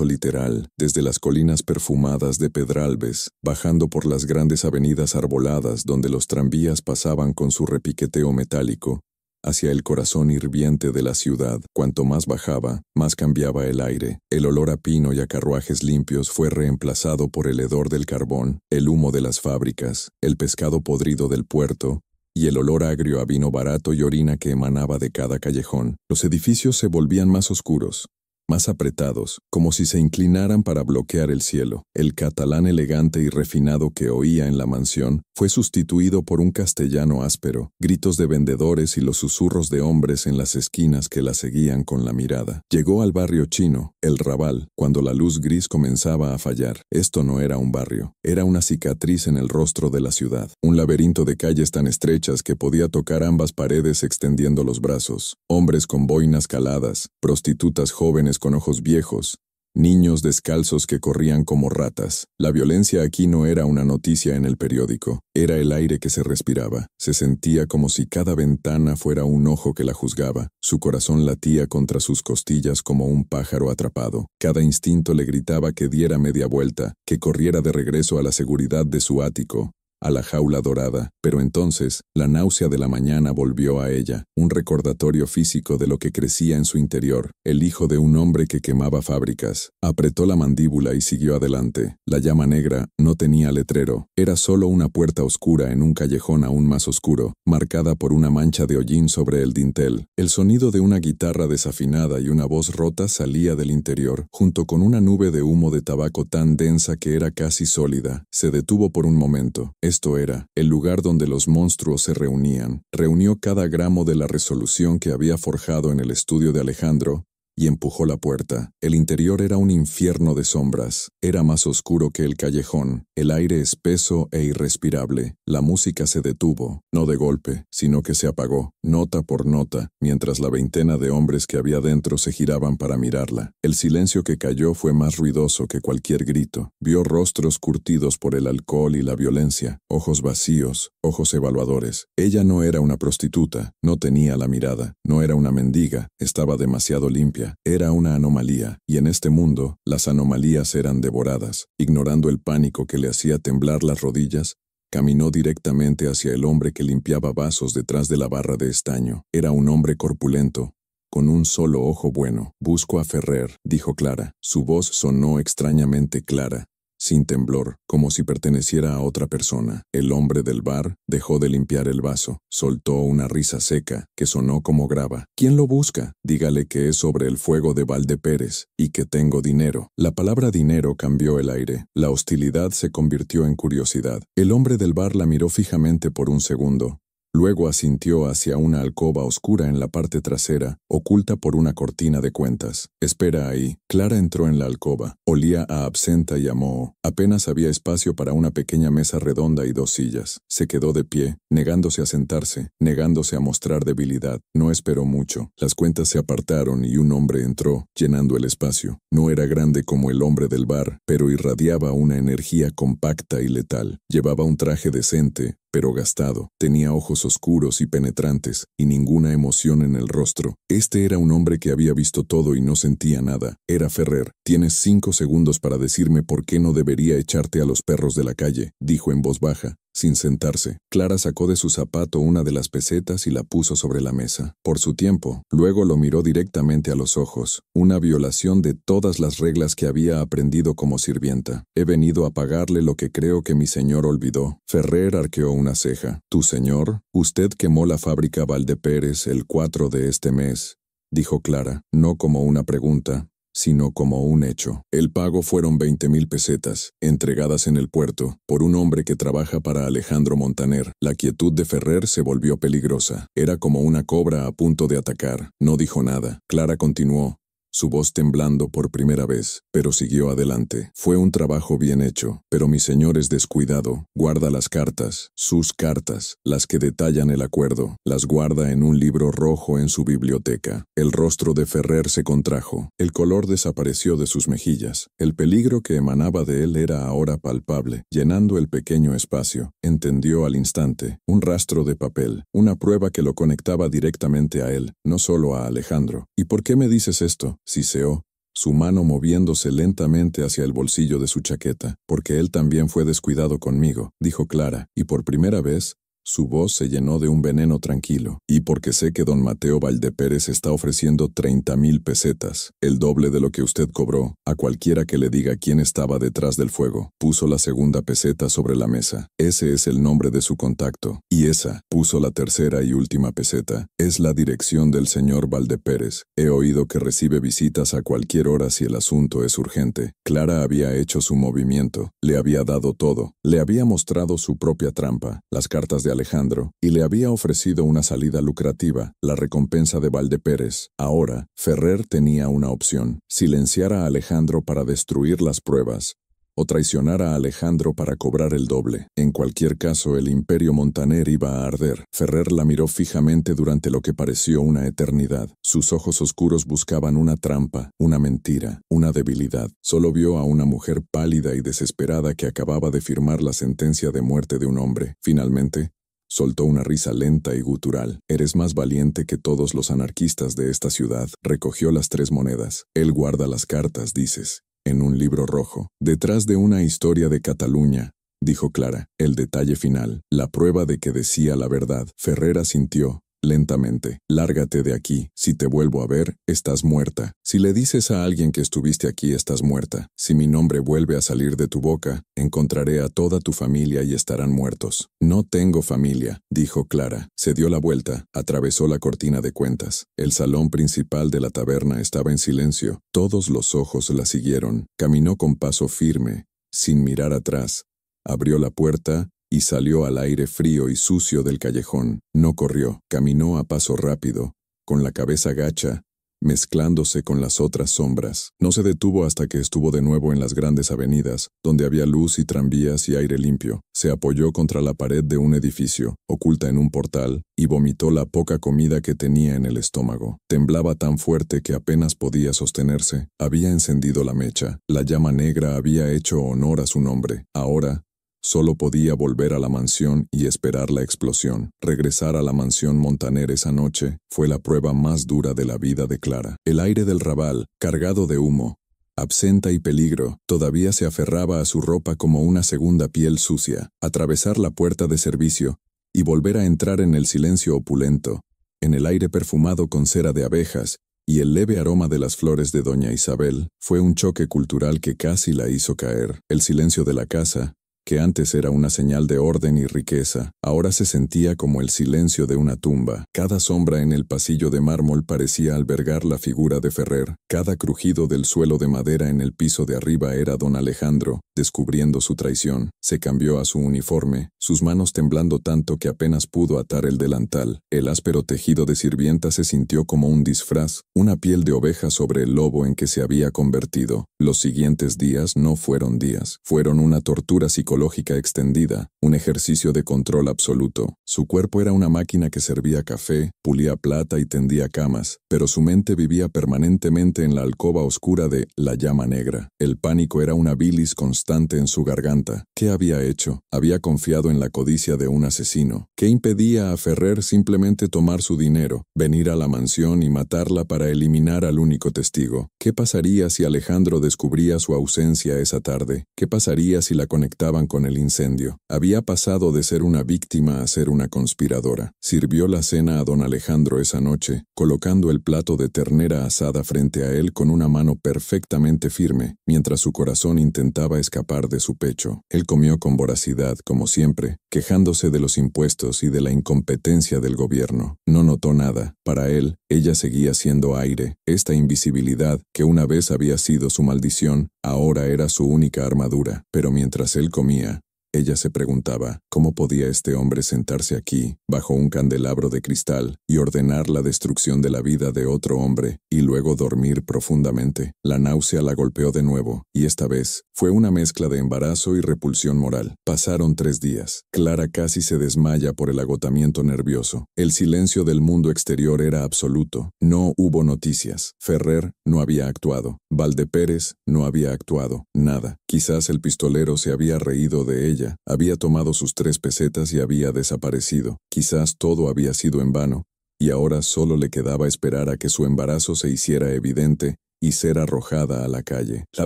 Speaker 1: literal, desde las colinas perfumadas de Pedralbes, bajando por las grandes avenidas arboladas donde los tranvías pasaban con su repiqueteo metálico, hacia el corazón hirviente de la ciudad. Cuanto más bajaba, más cambiaba el aire. El olor a pino y a carruajes limpios fue reemplazado por el hedor del carbón, el humo de las fábricas, el pescado podrido del puerto, y el olor agrio a vino barato y orina que emanaba de cada callejón. Los edificios se volvían más oscuros, más apretados, como si se inclinaran para bloquear el cielo. El catalán elegante y refinado que oía en la mansión fue sustituido por un castellano áspero, gritos de vendedores y los susurros de hombres en las esquinas que la seguían con la mirada. Llegó al barrio chino, el Raval, cuando la luz gris comenzaba a fallar. Esto no era un barrio, era una cicatriz en el rostro de la ciudad, un laberinto de calles tan estrechas que podía tocar ambas paredes extendiendo los brazos, hombres con boinas caladas, prostitutas jóvenes con ojos viejos, niños descalzos que corrían como ratas. La violencia aquí no era una noticia en el periódico, era el aire que se respiraba. Se sentía como si cada ventana fuera un ojo que la juzgaba. Su corazón latía contra sus costillas como un pájaro atrapado. Cada instinto le gritaba que diera media vuelta, que corriera de regreso a la seguridad de su ático, a la jaula dorada. Pero entonces, la náusea de la mañana volvió a ella, un recordatorio físico de lo que crecía en su interior, el hijo de un hombre que quemaba fábricas. Apretó la mandíbula y siguió adelante. La llama negra no tenía letrero, era solo una puerta oscura en un callejón aún más oscuro, marcada por una mancha de hollín sobre el dintel. El sonido de una guitarra desafinada y una voz rota salía del interior, junto con una nube de humo de tabaco tan densa que era casi sólida. Se detuvo por un momento. Esto era el lugar donde los monstruos se reunían. Reunió cada gramo de la resolución que había forjado en el estudio de Alejandro y empujó la puerta. El interior era un infierno de sombras. Era más oscuro que el callejón, el aire espeso e irrespirable. La música se detuvo, no de golpe, sino que se apagó, nota por nota, mientras la veintena de hombres que había dentro se giraban para mirarla. El silencio que cayó fue más ruidoso que cualquier grito. Vio rostros curtidos por el alcohol y la violencia, ojos vacíos, ojos evaluadores. Ella no era una prostituta, no tenía la mirada, no era una mendiga, estaba demasiado limpia. Era una anomalía, y en este mundo, las anomalías eran devoradas. Ignorando el pánico que le hacía temblar las rodillas, caminó directamente hacia el hombre que limpiaba vasos detrás de la barra de estaño. Era un hombre corpulento, con un solo ojo bueno. «Busco a Ferrer», dijo Clara. Su voz sonó extrañamente clara, sin temblor, como si perteneciera a otra persona. El hombre del bar dejó de limpiar el vaso, soltó una risa seca, que sonó como grava. «¿Quién lo busca? Dígale que es sobre el fuego de Valdepérez, y que tengo dinero». La palabra dinero cambió el aire. La hostilidad se convirtió en curiosidad. El hombre del bar la miró fijamente por un segundo. Luego asintió hacia una alcoba oscura en la parte trasera, oculta por una cortina de cuentas. «Espera ahí». Clara entró en la alcoba. Olía a absenta y a moho. Apenas había espacio para una pequeña mesa redonda y 2 sillas. Se quedó de pie, negándose a sentarse, negándose a mostrar debilidad. No esperó mucho. Las cuentas se apartaron y un hombre entró, llenando el espacio. No era grande como el hombre del bar, pero irradiaba una energía compacta y letal. Llevaba un traje decente, pero gastado. Tenía ojos oscuros y penetrantes, y ninguna emoción en el rostro. Este era un hombre que había visto todo y no sentía nada. Era Ferrer. «Tienes 5 segundos para decirme por qué no debería echarte a los perros de la calle», dijo en voz baja. Sin sentarse, Clara sacó de su zapato una de las pesetas y la puso sobre la mesa. Por su tiempo, luego lo miró directamente a los ojos, una violación de todas las reglas que había aprendido como sirvienta. He venido a pagarle lo que creo que mi señor olvidó. Ferrer arqueó una ceja. ¿Tu señor? Usted quemó la fábrica Valdepérez el 4 de este mes, dijo Clara, no como una pregunta, sino como un hecho. El pago fueron 20,000 pesetas, entregadas en el puerto, por un hombre que trabaja para Alejandro Montaner. La quietud de Ferrer se volvió peligrosa. Era como una cobra a punto de atacar. No dijo nada. Clara continuó, su voz temblando por primera vez, pero siguió adelante. Fue un trabajo bien hecho, pero mi señor es descuidado. Guarda las cartas, sus cartas, las que detallan el acuerdo. Las guarda en un libro rojo en su biblioteca. El rostro de Ferrer se contrajo. El color desapareció de sus mejillas. El peligro que emanaba de él era ahora palpable, llenando el pequeño espacio. Entendió al instante. Un rastro de papel, una prueba que lo conectaba directamente a él, no solo a Alejandro. ¿Y por qué me dices esto?, siseó, su mano moviéndose lentamente hacia el bolsillo de su chaqueta. Porque él también fue descuidado conmigo, dijo Clara, y por primera vez, su voz se llenó de un veneno tranquilo. Y porque sé que don Mateo Valdepérez está ofreciendo 30,000 pesetas, el doble de lo que usted cobró, a cualquiera que le diga quién estaba detrás del fuego. Puso la segunda peseta sobre la mesa. Ese es el nombre de su contacto. Y esa, puso la tercera y última peseta, es la dirección del señor Valdepérez. He oído que recibe visitas a cualquier hora si el asunto es urgente. Clara había hecho su movimiento, le había dado todo, le había mostrado su propia trampa, las cartas de Alejandro, y le había ofrecido una salida lucrativa, la recompensa de Valdepérez. Ahora, Ferrer tenía una opción: silenciar a Alejandro para destruir las pruebas, o traicionar a Alejandro para cobrar el doble. En cualquier caso, el imperio Montaner iba a arder. Ferrer la miró fijamente durante lo que pareció una eternidad. Sus ojos oscuros buscaban una trampa, una mentira, una debilidad. Solo vio a una mujer pálida y desesperada que acababa de firmar la sentencia de muerte de un hombre. Finalmente, soltó una risa lenta y gutural. Eres más valiente que todos los anarquistas de esta ciudad. Recogió las 3 monedas. Él guarda las cartas, dices, en un libro rojo, detrás de una historia de Cataluña, dijo Clara. El detalle final, la prueba de que decía la verdad. Ferrer asintió. Lentamente. Lárgate de aquí. Si te vuelvo a ver, estás muerta. Si le dices a alguien que estuviste aquí, estás muerta. Si mi nombre vuelve a salir de tu boca, encontraré a toda tu familia y estarán muertos. No tengo familia, dijo Clara. Se dio la vuelta, atravesó la cortina de cuentas. El salón principal de la taberna estaba en silencio. Todos los ojos la siguieron. Caminó con paso firme, sin mirar atrás. Abrió la puerta y salió al aire frío y sucio del callejón. No corrió, caminó a paso rápido, con la cabeza gacha, mezclándose con las otras sombras. No se detuvo hasta que estuvo de nuevo en las grandes avenidas, donde había luz y tranvías y aire limpio. Se apoyó contra la pared de un edificio, oculta en un portal, y vomitó la poca comida que tenía en el estómago. Temblaba tan fuerte que apenas podía sostenerse. Había encendido la mecha. La llama negra había hecho honor a su nombre. Ahora, solo podía volver a la mansión y esperar la explosión. Regresar a la mansión Montaner esa noche fue la prueba más dura de la vida de Clara. El aire del Raval, cargado de humo, absenta y peligro, todavía se aferraba a su ropa como una segunda piel sucia. Atravesar la puerta de servicio y volver a entrar en el silencio opulento, en el aire perfumado con cera de abejas y el leve aroma de las flores de doña Isabel, fue un choque cultural que casi la hizo caer. El silencio de la casa, que antes era una señal de orden y riqueza, ahora se sentía como el silencio de una tumba. Cada sombra en el pasillo de mármol parecía albergar la figura de Ferrer. Cada crujido del suelo de madera en el piso de arriba era don Alejandro, descubriendo su traición. Se cambió a su uniforme, sus manos temblando tanto que apenas pudo atar el delantal. El áspero tejido de sirvienta se sintió como un disfraz, una piel de oveja sobre el lobo en que se había convertido. Los siguientes días no fueron días, fueron una tortura psicológica extendida, un ejercicio de control absoluto. Su cuerpo era una máquina que servía café, pulía plata y tendía camas, pero su mente vivía permanentemente en la alcoba oscura de la llama negra. El pánico era una bilis constante en su garganta. ¿Qué había hecho? Había confiado en la codicia de un asesino. ¿Qué impedía a Ferrer simplemente tomar su dinero, venir a la mansión y matarla para eliminar al único testigo? ¿Qué pasaría si Alejandro descubría su ausencia esa tarde? ¿Qué pasaría si la conectaban acababan con el incendio. Había pasado de ser una víctima a ser una conspiradora. Sirvió la cena a don Alejandro esa noche, colocando el plato de ternera asada frente a él con una mano perfectamente firme, mientras su corazón intentaba escapar de su pecho. Él comió con voracidad, como siempre, quejándose de los impuestos y de la incompetencia del gobierno. No notó nada. Para él, ella seguía siendo aire. Esta invisibilidad, que una vez había sido su maldición, ahora era su única armadura. Pero mientras él comía, ella se preguntaba, ¿cómo podía este hombre sentarse aquí, bajo un candelabro de cristal, y ordenar la destrucción de la vida de otro hombre, y luego dormir profundamente? La náusea la golpeó de nuevo, y esta vez fue una mezcla de embarazo y repulsión moral. Pasaron 3 días. Clara casi se desmaya por el agotamiento nervioso. El silencio del mundo exterior era absoluto. No hubo noticias. Ferrer no había actuado. Valdepérez no había actuado. Nada. Quizás el pistolero se había reído de ella. Había tomado sus 3 pesetas y había desaparecido. Quizás todo había sido en vano, y ahora solo le quedaba esperar a que su embarazo se hiciera evidente y ser arrojada a la calle. La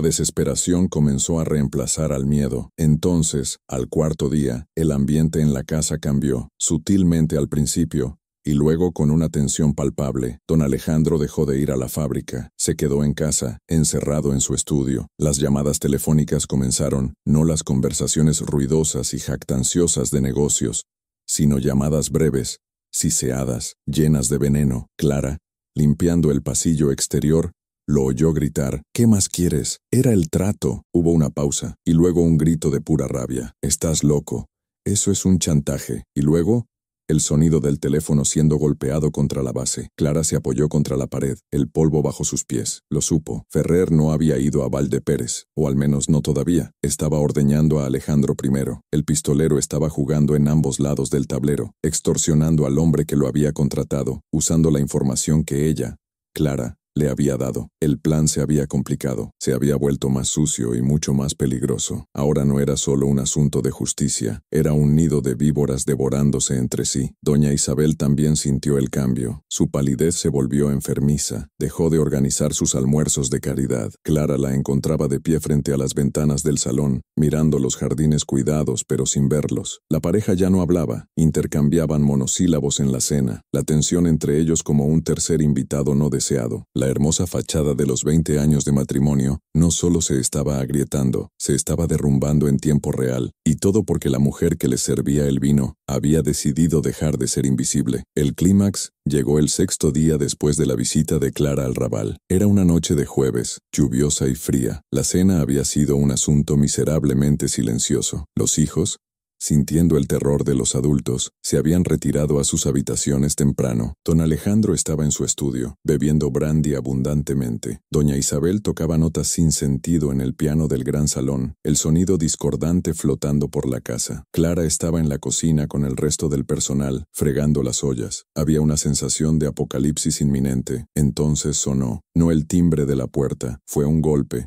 Speaker 1: desesperación comenzó a reemplazar al miedo. Entonces, al 4.º día, el ambiente en la casa cambió, sutilmente al principio, y luego con una tensión palpable. Don Alejandro dejó de ir a la fábrica, se quedó en casa, encerrado en su estudio. Las llamadas telefónicas comenzaron, no las conversaciones ruidosas y jactanciosas de negocios, sino llamadas breves, siseadas, llenas de veneno. Clara, limpiando el pasillo exterior, lo oyó gritar, «¿Qué más quieres?» Era el trato. Hubo una pausa, y luego un grito de pura rabia. «Estás loco. Eso es un chantaje». Y luego, el sonido del teléfono siendo golpeado contra la base. Clara se apoyó contra la pared, el polvo bajo sus pies. Lo supo. Ferrer no había ido a Valdepérez, o al menos no todavía. Estaba ordeñando a Alejandro I. El pistolero estaba jugando en ambos lados del tablero, extorsionando al hombre que lo había contratado, usando la información que ella, Clara, le había dado. El plan se había complicado, se había vuelto más sucio y mucho más peligroso. Ahora no era solo un asunto de justicia, era un nido de víboras devorándose entre sí. Doña Isabel también sintió el cambio. Su palidez se volvió enfermiza, dejó de organizar sus almuerzos de caridad. Clara la encontraba de pie frente a las ventanas del salón, mirando los jardines cuidados pero sin verlos. La pareja ya no hablaba, intercambiaban monosílabos en la cena, la tensión entre ellos como un tercer invitado no deseado. La hermosa fachada de los 20 años de matrimonio no solo se estaba agrietando, se estaba derrumbando en tiempo real, y todo porque la mujer que les servía el vino había decidido dejar de ser invisible. El clímax llegó el 6.º día después de la visita de Clara al Raval. Era una noche de jueves, lluviosa y fría. La cena había sido un asunto miserablemente silencioso. Los hijos, sintiendo el terror de los adultos, se habían retirado a sus habitaciones temprano. Don Alejandro estaba en su estudio, bebiendo brandy abundantemente. Doña Isabel tocaba notas sin sentido en el piano del gran salón, el sonido discordante flotando por la casa. Clara estaba en la cocina con el resto del personal, fregando las ollas. Había una sensación de apocalipsis inminente. Entonces sonó, no el timbre de la puerta, fue un golpe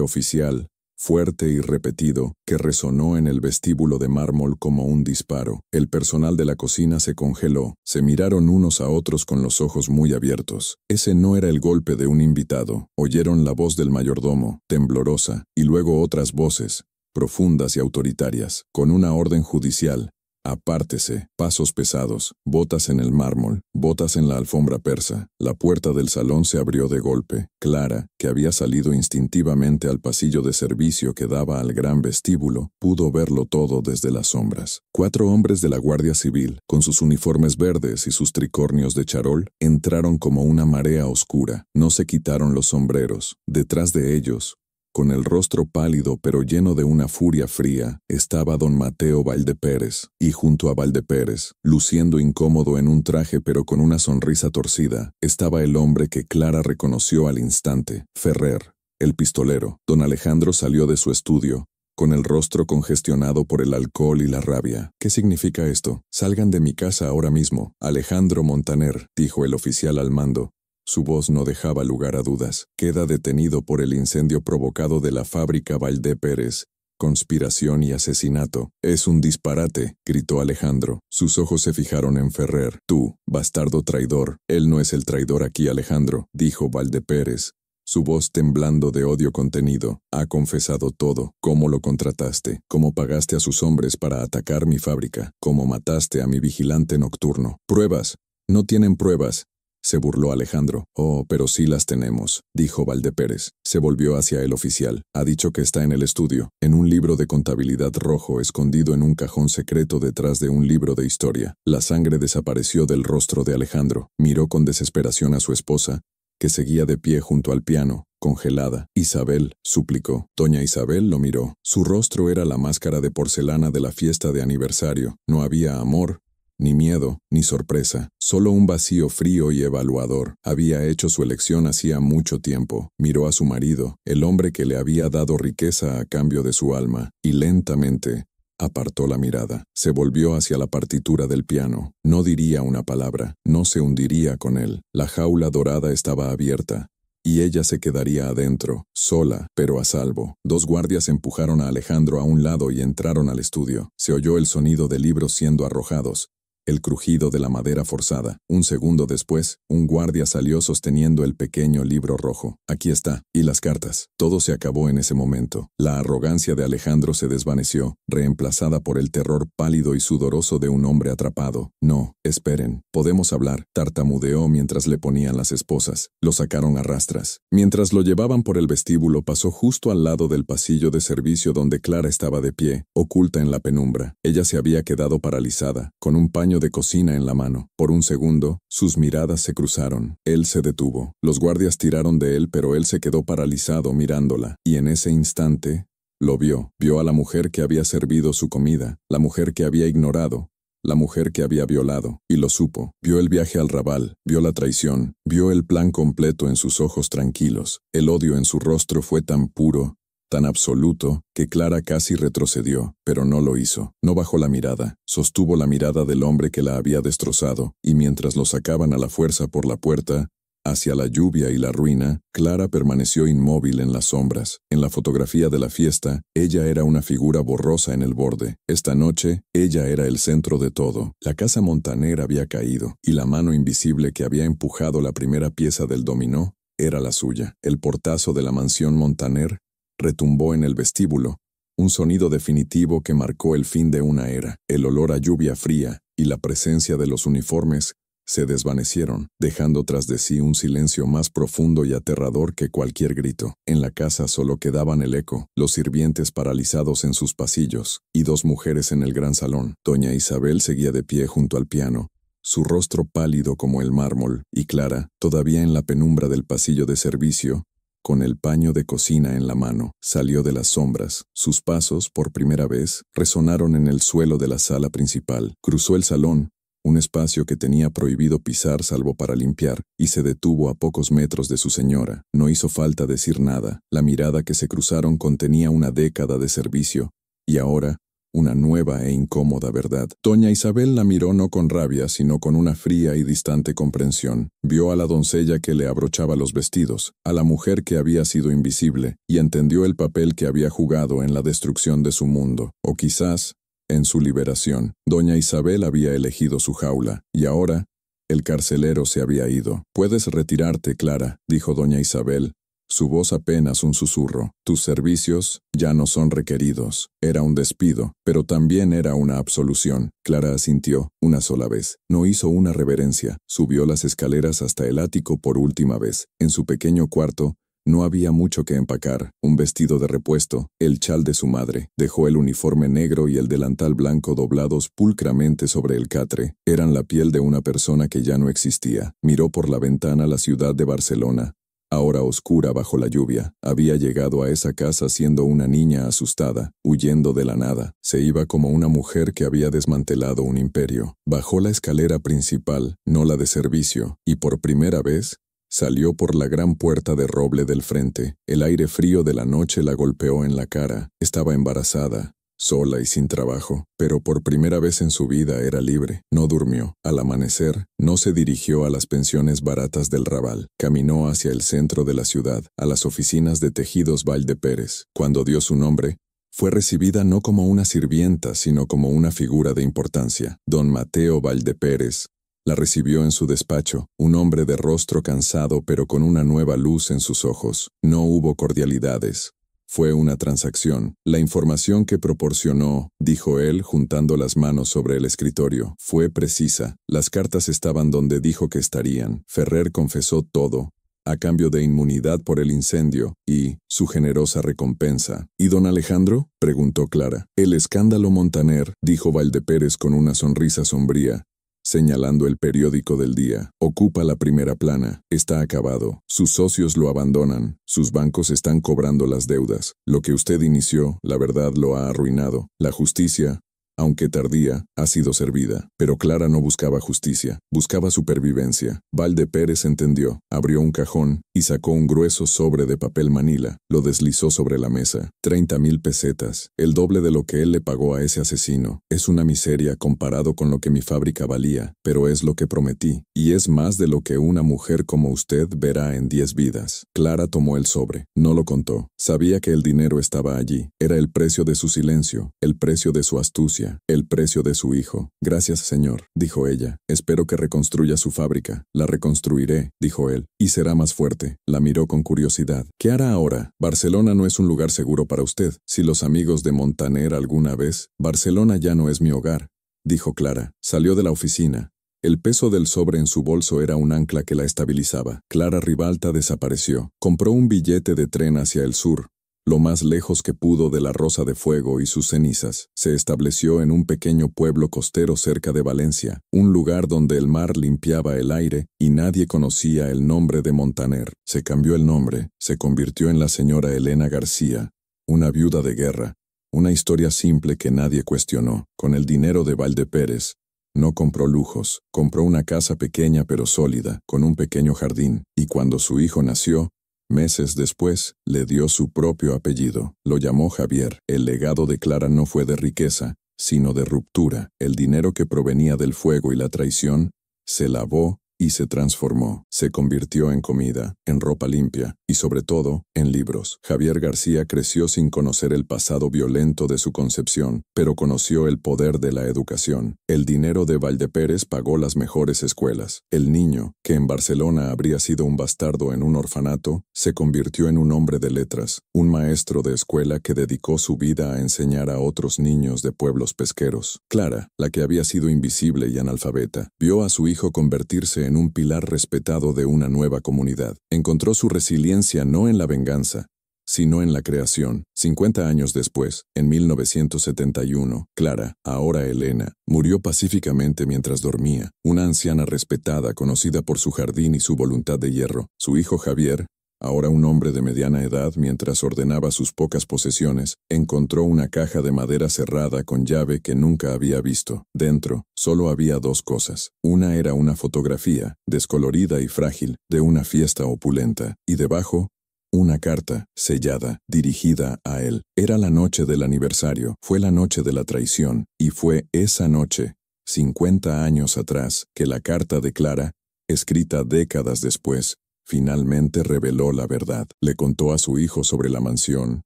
Speaker 1: oficial, fuerte y repetido, que resonó en el vestíbulo de mármol como un disparo. El personal de la cocina se congeló, se miraron unos a otros con los ojos muy abiertos. Ese no era el golpe de un invitado. Oyeron la voz del mayordomo, temblorosa, y luego otras voces, profundas y autoritarias, con una orden judicial. Apártese, pasos pesados, botas en el mármol, botas en la alfombra persa. La puerta del salón se abrió de golpe. Clara, que había salido instintivamente al pasillo de servicio que daba al gran vestíbulo, pudo verlo todo desde las sombras. 4 hombres de la Guardia Civil, con sus uniformes verdes y sus tricornios de charol, entraron como una marea oscura. No se quitaron los sombreros. Detrás de ellos, con el rostro pálido pero lleno de una furia fría, estaba don Mateo Valdepérez, y junto a Valdepérez, luciendo incómodo en un traje pero con una sonrisa torcida, estaba el hombre que Clara reconoció al instante, Ferrer, el pistolero. Don Alejandro salió de su estudio, con el rostro congestionado por el alcohol y la rabia. «¿Qué significa esto? Salgan de mi casa ahora mismo». «Alejandro Montaner», dijo el oficial al mando. Su voz no dejaba lugar a dudas. «Queda detenido por el incendio provocado de la fábrica Valdepérez. Conspiración y asesinato». «Es un disparate», gritó Alejandro. Sus ojos se fijaron en Ferrer. «Tú, bastardo traidor». «Él no es el traidor aquí, Alejandro», dijo Valdepérez, su voz temblando de odio contenido. Ha confesado todo, cómo lo contrataste, cómo pagaste a sus hombres para atacar mi fábrica, cómo mataste a mi vigilante nocturno. Pruebas. No tienen pruebas. Se burló Alejandro. Oh, pero sí las tenemos, dijo Valdepérez. Se volvió hacia el oficial. Ha dicho que está en el estudio, en un libro de contabilidad rojo escondido en un cajón secreto detrás de un libro de historia. La sangre desapareció del rostro de Alejandro. Miró con desesperación a su esposa, que seguía de pie junto al piano, congelada. Isabel, suplicó. Doña Isabel lo miró. Su rostro era la máscara de porcelana de la fiesta de aniversario. No había amor, ni miedo, ni sorpresa, solo un vacío frío y evaluador. Había hecho su elección hacía mucho tiempo. Miró a su marido, el hombre que le había dado riqueza a cambio de su alma, y lentamente apartó la mirada. Se volvió hacia la partitura del piano. No diría una palabra, no se hundiría con él. La jaula dorada estaba abierta, y ella se quedaría adentro, sola, pero a salvo. Dos guardias empujaron a Alejandro a un lado y entraron al estudio. Se oyó el sonido de libros siendo arrojados, el crujido de la madera forzada. Un segundo después, un guardia salió sosteniendo el pequeño libro rojo. Aquí está, y las cartas. Todo se acabó en ese momento. La arrogancia de Alejandro se desvaneció, reemplazada por el terror pálido y sudoroso de un hombre atrapado. No, esperen, podemos hablar, tartamudeó mientras le ponían las esposas. Lo sacaron a rastras. Mientras lo llevaban por el vestíbulo, pasó justo al lado del pasillo de servicio donde Clara estaba de pie, oculta en la penumbra. Ella se había quedado paralizada, con un paño de cocina en la mano. Por un segundo, sus miradas se cruzaron. Él se detuvo. Los guardias tiraron de él, pero él se quedó paralizado mirándola. Y en ese instante, lo vio. Vio a la mujer que había servido su comida, la mujer que había ignorado, la mujer que había violado, y lo supo. Vio el viaje al Raval, vio la traición, vio el plan completo en sus ojos tranquilos. El odio en su rostro fue tan puro, tan absoluto, que Clara casi retrocedió, pero no lo hizo. No bajó la mirada, sostuvo la mirada del hombre que la había destrozado, y mientras lo sacaban a la fuerza por la puerta, hacia la lluvia y la ruina, Clara permaneció inmóvil en las sombras. En la fotografía de la fiesta, ella era una figura borrosa en el borde. Esta noche, ella era el centro de todo. La casa Montaner había caído, y la mano invisible que había empujado la primera pieza del dominó era la suya. El portazo de la mansión Montaner retumbó en el vestíbulo, un sonido definitivo que marcó el fin de una era. El olor a lluvia fría y la presencia de los uniformes se desvanecieron, dejando tras de sí un silencio más profundo y aterrador que cualquier grito. En la casa solo quedaban el eco, los sirvientes paralizados en sus pasillos, y dos mujeres en el gran salón. Doña Isabel seguía de pie junto al piano, su rostro pálido como el mármol, y Clara, todavía en la penumbra del pasillo de servicio, con el paño de cocina en la mano, salió de las sombras. Sus pasos, por primera vez, resonaron en el suelo de la sala principal. Cruzó el salón, un espacio que tenía prohibido pisar salvo para limpiar, y se detuvo a pocos metros de su señora. No hizo falta decir nada. La mirada que se cruzaron contenía una década de servicio, y ahora, una nueva e incómoda verdad. Doña Isabel la miró no con rabia, sino con una fría y distante comprensión. Vio a la doncella que le abrochaba los vestidos, a la mujer que había sido invisible, y entendió el papel que había jugado en la destrucción de su mundo, o quizás en su liberación. Doña Isabel había elegido su jaula, y ahora el carcelero se había ido. «Puedes retirarte, Clara», dijo doña Isabel, su voz apenas un susurro. «Tus servicios ya no son requeridos». Era un despido, pero también era una absolución. Clara asintió una sola vez. No hizo una reverencia. Subió las escaleras hasta el ático por última vez. En su pequeño cuarto, no había mucho que empacar. Un vestido de repuesto, el chal de su madre. Dejó el uniforme negro y el delantal blanco doblados pulcramente sobre el catre. Eran la piel de una persona que ya no existía. Miró por la ventana la ciudad de Barcelona, ahora oscura bajo la lluvia. Había llegado a esa casa siendo una niña asustada, huyendo de la nada. Se iba como una mujer que había desmantelado un imperio. Bajó la escalera principal, no la de servicio, y por primera vez salió por la gran puerta de roble del frente. El aire frío de la noche la golpeó en la cara. Estaba embarazada, sola y sin trabajo, pero por primera vez en su vida era libre. No durmió. Al amanecer, no se dirigió a las pensiones baratas del Raval. Caminó hacia el centro de la ciudad, a las oficinas de Tejidos Valdepérez. Cuando dio su nombre, fue recibida no como una sirvienta, sino como una figura de importancia. Don Mateo Valdepérez, La recibió en su despacho, un hombre de rostro cansado pero con una nueva luz en sus ojos. No hubo cordialidades. Fue una transacción. La información que proporcionó, dijo él, juntando las manos sobre el escritorio, fue precisa. Las cartas estaban donde dijo que estarían. Ferrer confesó todo, a cambio de inmunidad por el incendio y su generosa recompensa. ¿Y don Alejandro?, preguntó Clara. El escándalo Montaner, dijo Valdepérez con una sonrisa sombría, señalando el periódico del día. Ocupa la primera plana. Está acabado. Sus socios lo abandonan. Sus bancos están cobrando las deudas. Lo que usted inició, la verdad, lo ha arruinado. La justicia, aunque tardía, ha sido servida. Pero Clara no buscaba justicia, buscaba supervivencia. Valdepérez entendió, abrió un cajón y sacó un grueso sobre de papel manila. Lo deslizó sobre la mesa. 30,000 pesetas, el doble de lo que él le pagó a ese asesino. Es una miseria comparado con lo que mi fábrica valía, pero es lo que prometí, y es más de lo que una mujer como usted verá en 10 vidas. Clara tomó el sobre, no lo contó. Sabía que el dinero estaba allí. Era el precio de su silencio, el precio de su astucia, el precio de su hijo. Gracias, señor, dijo ella. Espero que reconstruya su fábrica. La reconstruiré, dijo él, y será más fuerte. La miró con curiosidad. ¿Qué hará ahora? Barcelona no es un lugar seguro para usted. Si los amigos de Montaner alguna vez, Barcelona ya no es mi hogar, dijo Clara. Salió de la oficina. El peso del sobre en su bolso era un ancla que la estabilizaba. Clara Ribalta desapareció. Compró un billete de tren hacia el sur, lo más lejos que pudo de la Rosa de Fuego y sus cenizas. Se estableció en un pequeño pueblo costero cerca de Valencia, un lugar donde el mar limpiaba el aire y nadie conocía el nombre de Montaner. Se cambió el nombre, se convirtió en la señora Elena García, una viuda de guerra, una historia simple que nadie cuestionó. Con el dinero de Valdepérez, no compró lujos, compró una casa pequeña pero sólida, con un pequeño jardín, y cuando su hijo nació, meses después, le dio su propio apellido. Lo llamó Javier. El legado de Clara no fue de riqueza, sino de ruptura. El dinero que provenía del fuego y la traición se lavó y se transformó. Se convirtió en comida, en ropa limpia y sobre todo, en libros. Javier García creció sin conocer el pasado violento de su concepción, pero conoció el poder de la educación. El dinero de Valdepérez pagó las mejores escuelas. El niño, que en Barcelona habría sido un bastardo en un orfanato, se convirtió en un hombre de letras, un maestro de escuela que dedicó su vida a enseñar a otros niños de pueblos pesqueros. Clara, la que había sido invisible y analfabeta, vio a su hijo convertirse en un pilar respetado de una nueva comunidad. Encontró su resiliencia no en la venganza, sino en la creación. 50 años después, en 1971, Clara, ahora Elena, murió pacíficamente mientras dormía. Una anciana respetada, conocida por su jardín y su voluntad de hierro. Su hijo Javier, ahora un hombre de mediana edad, mientras ordenaba sus pocas posesiones, encontró una caja de madera cerrada con llave que nunca había visto. Dentro, solo había 2 cosas. Una era una fotografía, descolorida y frágil, de una fiesta opulenta, y debajo, una carta, sellada, dirigida a él. Era la noche del aniversario, fue la noche de la traición, y fue esa noche, 50 años atrás, que la carta de Clara, escrita décadas después, finalmente reveló la verdad. Le contó a su hijo sobre la mansión,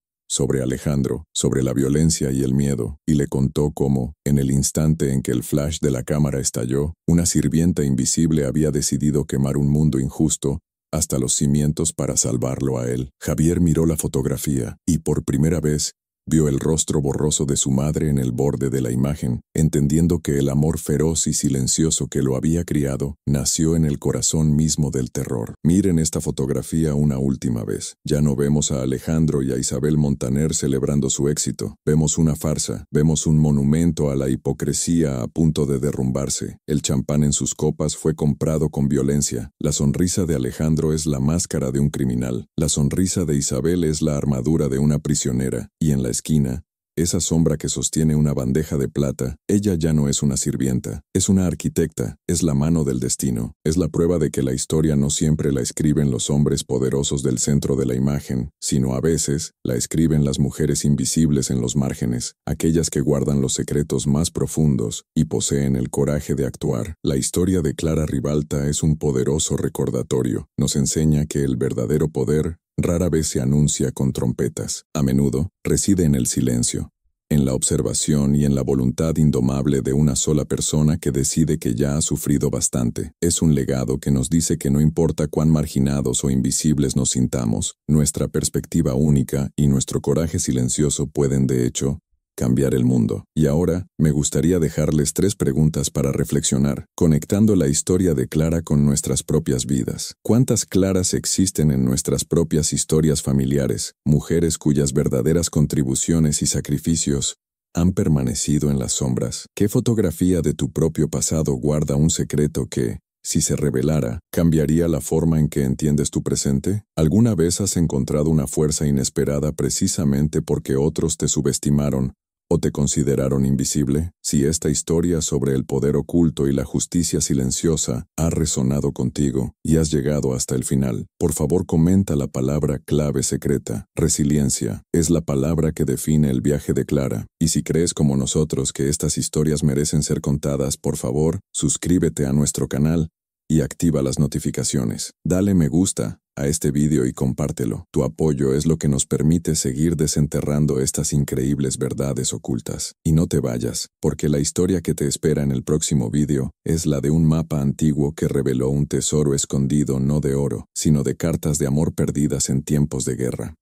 Speaker 1: sobre Alejandro, sobre la violencia y el miedo, y le contó cómo, en el instante en que el flash de la cámara estalló, una sirvienta invisible había decidido quemar un mundo injusto hasta los cimientos para salvarlo a él. Javier miró la fotografía y por primera vez vio el rostro borroso de su madre en el borde de la imagen, entendiendo que el amor feroz y silencioso que lo había criado nació en el corazón mismo del terror. Miren esta fotografía una última vez. Ya no vemos a Alejandro y a Isabel Montaner celebrando su éxito. Vemos una farsa, vemos un monumento a la hipocresía a punto de derrumbarse. El champán en sus copas fue comprado con violencia. La sonrisa de Alejandro es la máscara de un criminal. La sonrisa de Isabel es la armadura de una prisionera. Y en la esquina, esa sombra que sostiene una bandeja de plata, ella ya no es una sirvienta, es una arquitecta, es la mano del destino, es la prueba de que la historia no siempre la escriben los hombres poderosos del centro de la imagen, sino a veces la escriben las mujeres invisibles en los márgenes, aquellas que guardan los secretos más profundos y poseen el coraje de actuar. La historia de Clara Ribalta es un poderoso recordatorio, nos enseña que el verdadero poder rara vez se anuncia con trompetas. A menudo, reside en el silencio, en la observación y en la voluntad indomable de una sola persona que decide que ya ha sufrido bastante. Es un legado que nos dice que no importa cuán marginados o invisibles nos sintamos, nuestra perspectiva única y nuestro coraje silencioso pueden, de hecho, cambiar el mundo. Y ahora, me gustaría dejarles 3 preguntas para reflexionar, conectando la historia de Clara con nuestras propias vidas. ¿Cuántas Claras existen en nuestras propias historias familiares, mujeres cuyas verdaderas contribuciones y sacrificios han permanecido en las sombras? ¿Qué fotografía de tu propio pasado guarda un secreto que, si se revelara, cambiaría la forma en que entiendes tu presente? ¿Alguna vez has encontrado una fuerza inesperada precisamente porque otros te subestimaron o te consideraron invisible? Si esta historia sobre el poder oculto y la justicia silenciosa ha resonado contigo y has llegado hasta el final, por favor comenta la palabra clave secreta. Resiliencia es la palabra que define el viaje de Clara. Y si crees como nosotros que estas historias merecen ser contadas, por favor, suscríbete a nuestro canal y activa las notificaciones. Dale me gusta a este video y compártelo. Tu apoyo es lo que nos permite seguir desenterrando estas increíbles verdades ocultas. Y no te vayas, porque la historia que te espera en el próximo video es la de un mapa antiguo que reveló un tesoro escondido no de oro, sino de cartas de amor perdidas en tiempos de guerra.